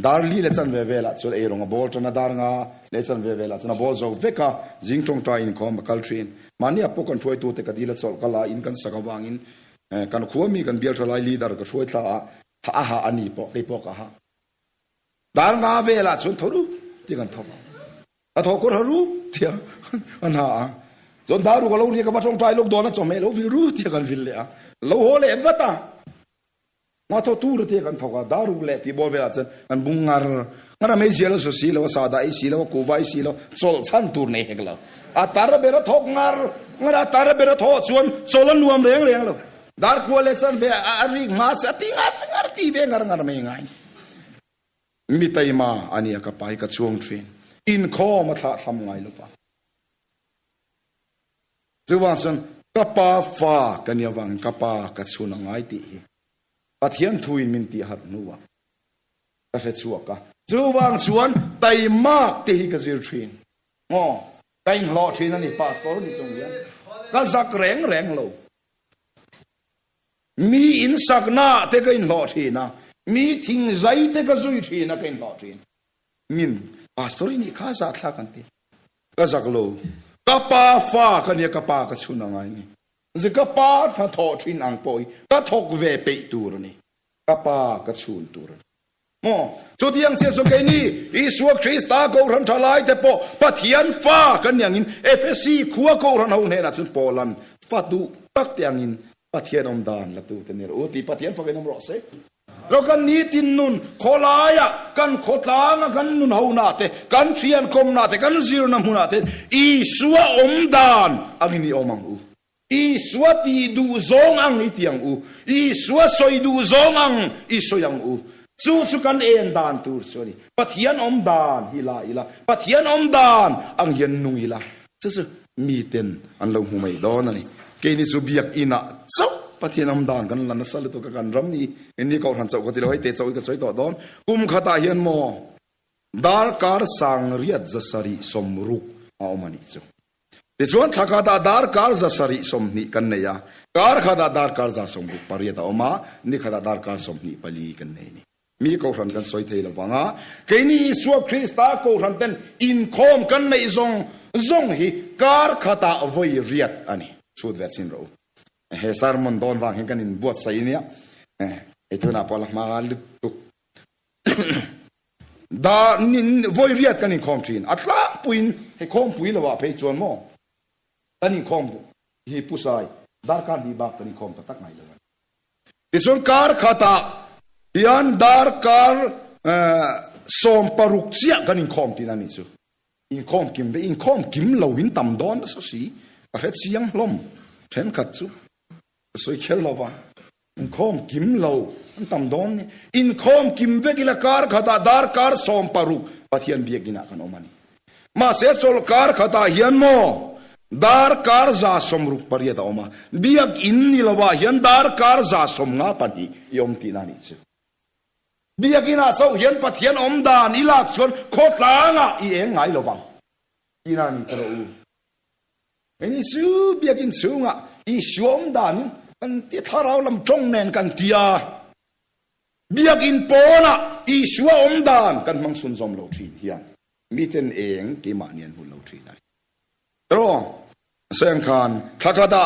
ดาร์ลีเลจันเวเวละจนเอรงบอลจนดาร์งาเลจันเวเวละจนบอลจงเวกาจิงจงใจอินคอมบัลทรีนมันเนี่ยพวกกันช่วยตัวแต่กันดีละจอลกลาอินกันสักวางอินกันขัวมีกันเบียร์ทลายลีดาร์ก็ช่วยตาหาอันนี้ปอกได้ปอกฮะดาร์งาเวละจนทรู้ที่กันทว่าถ้าทอก็รู้เที่ยอันหาจนดารุก็เราเรียกว่าจงใจลูกโดนนะจอมเอเราวิรู้ที่กันวิลเลยอ่ะเราโหเล่วัตตามาทอตูรที่กันทว่าดารุเล่ที่บอเวลาจันอันบุงงารไม่เสียแล้วสุสีแล้วซาดาไอสีแล้วกูไวสีแล้วโซลชันตูร์เนี่ยเหรออัตราเบรทอกงารอัตราเบรทอชวนโซลนวมเรียงแล้วดาร์กัวเลสันเวอาริกมาสติงาร์ตีเวงารไม่ง่ายมิตรมาอันนี้ก็ไปกับช่วงเทรนอินข้อมาทำไงลูกปะจะว่าสันกับป้าฟ้ากันยาวังกับป้ากับชวนง่ายตีปัทยันทุยมินตีหัดนัวก็เสร็จชัวกะจะวางชวนไตมากตีกับซิลทรีนอ๋อไก่หล่อทรีนนี่พาสปอร์ตนี่ตรงนี้ก็สักแรงโลมีอินสักหน้าแต่ก็อินหล่อทรีนะมีทิ้งใจแต่ก็ซุยทรีนะก็อินหล่อทรีนมินพาสปอร์ตนี่ข้าสักทักกันตีก็สักโลกับป้าฟ้ากันเนี่ยกับป้ากับชวนง่ายนี่จะกับป้าถ้าทอทรีนอังปอยก็ทอกเวเปตูรนี่กับป้ากับชวนตูรมอจุดยังเสียสุกนี่อิสวคริสต์ก็รันทลายแต่พอปะเทียนฟ้ากันอย่างนี้เอฟเอซีขัวก็รันเอาเนี่ยนะจุดโปลันฟาดูตักอย่างนี้ปะเทียนอมดานละตัวเตนี่โอ้ตีปะเทียนฟ้ากันอมรสเซ่เรากันนี้ตินนุนโคลายะกันโคตางกันนุนหูนาเตกันเทียนคมนาเตกันซิรนำหูนาเตอิสวอมดานอันนี้อมังอูอิสวตีดูซองอังอิติยังอูอิสวสอยดูซองอังอิสยังอูสู้กันเองดานตูร์ส่วนนี้ปะเทียนอมดานฮิลาปะเทียนอมดานอังเฮียนนุงฮิลาซึ่งมีเต็นอันเราหูไม่ดอนนี่เกณฑ์สุบียกอินะซุปะเทียนอมดานกันลันนัสเลตุกันรำนี่อันนี้เขาหันเจ้าก็ที่เราให้เตะเจ้าก็ช่วยต่อดอนกุมขตาเฮียนโมดาร์การสังเรียดจะสรีสมรุกเอามันนี่จ้ะแต่ส่วนถ้าขตาดาร์การจะสรีสมนี่กันเนี่ยการขตาดาร์การจะสมรุกปริยตเอามานี่ขตาดาร์การสมนี่ปลีกันเนี่ยมีเขาหันกันสวยเทลวังอ่ะแค่นี้สัวคริสต์เขาหันเต้นอินคอมกันในซงฮีการขตาไว้เรียดอันนี้สุดเวสินเราเฮสารมันโดนวางเห็นกันอินบวชใส่เนี่ยไอ้ตัวน่ะพอละมาลุตุกดานินไว้เรียดกันอินคอมจีนอัตลาปุยนให้คอมปุยละว่าเพจวนโมกันอินคอมฮีผู้ชายดาร์การดีบักกันอินคอมตักไงเลยดิส่วนการขตายันดาร์การสมปรุกเสียกันอินคอมที่นั่นนี่สุอินคอมกิมเราหินต่ำดอนสักสีอะไรเสียงลมเช่นขัดสุสวยเขียวเราว่าอินคอมกิมเราต่ำดอนนี่อินคอมกิมเวกิลการขตาดาร์การสมปรุกปะเทียนเบียกินากันออกมานี่มาเสียโซลการขตาเฮียนโมดาร์การซาสมรุกปริยตออกมาเบียกอินนี่ละว่าเฮียนดาร์การซาสมงาปนียมที่นั่นนี่สุเบียกินาเสาเฮียนปะเทียนอมดานอิลากชวนโคตรลางอ่ะอีเองไงระวังอีนั่นนี่ตระอูไอ้นี่ซื้อเบียกินซื้ออ่ะอีชวมดานกันที่ถ้าเราลำจงแนนกันเตียเบียกินโปน่ะอีชวอมดานกันมังสุนซอมเราทีเฮียนมีเต็นเองกี่มาเนียนหุ่นเราทีได้ตรอเสียงคานถ้าดา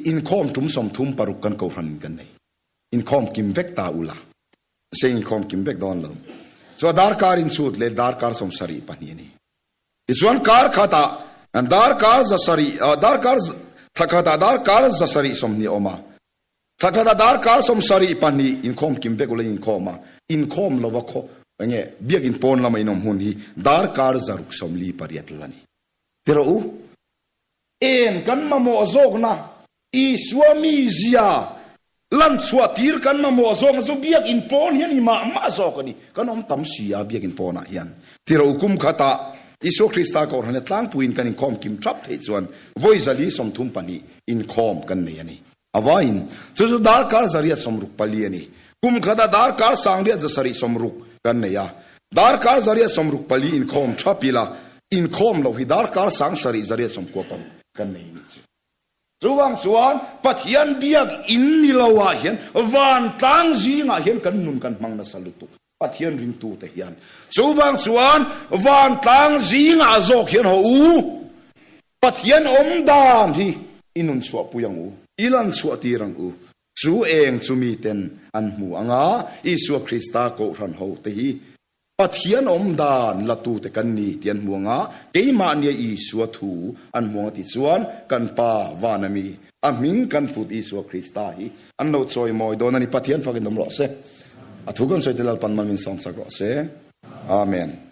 อินคอมทุ่มสมทุ่มปรุกันเกาฟันกันเลยอินคอมกิมเวกตาอุลาเสียงคอมกิมเบกดอนลมส่วนดาร์การอินสูดเลดาร์การสมสรีปนีนี่ส่วนการขตาอันดาร์การจะสรีดาร์การถ้าขตาดาร์การจะสรีสมนี่ออกมาถ้าขตาดาร์การสมสรีปนีอินคอมกิมเบกเลยอินคอมมาอินคอมลวะโคเงี้ยเบียกินปอนละไม่นมหุ่นฮีดาร์การจะรุกสมลีปริยัตลานี่เทรู้เอ็นกันมาโมโซกนะอีสวามีเซียลันสวตีร์กันมาโมซงzoเบียกอินปอนยันอิมาโซกันนี่กันอมตั้มเสียเบียกอินปอนะยันที่เราคุมขตาอิสุคริสต์ก็หันตั้งปุ่นกันอินคอมกิมทรัพย์เทจวนโวยจะลีสมทุมปนีอินคอมกันเนี่ยนี่อวาอินจะดาร์การจะเรียกสมรุกปลีนี่คุมขตาดาร์การสังเรียกจะสรีสมรุกกันเนี่ยดาร์การจะเรียกสมรุกปลีอินคอมทรัพย์ละอินคอมเราฮิดาร์การสังสรีจะเรียกสมกวปันกันเนี่ย chuwang chuan pathian biak in ni lawa hian van tang zinga hian kan nun kan hmang na salutu pathian ring tu te hian chuwang chuan van tang zinga zok hian ho u pathian om dan hi inun chua puyang u ilan chua tirang u chu eng chumi ten an mu anga Isu Krista ko ran ho te hi pathian om dan la tu te kan ni tian muanga keima nia Isu thu an muanga ti chuan kan pa wanami aming kan put Isu Krista hi an no choi moi don ani pathian fakin dom ro se athugan soitelal pan mamin som sa ro se amen.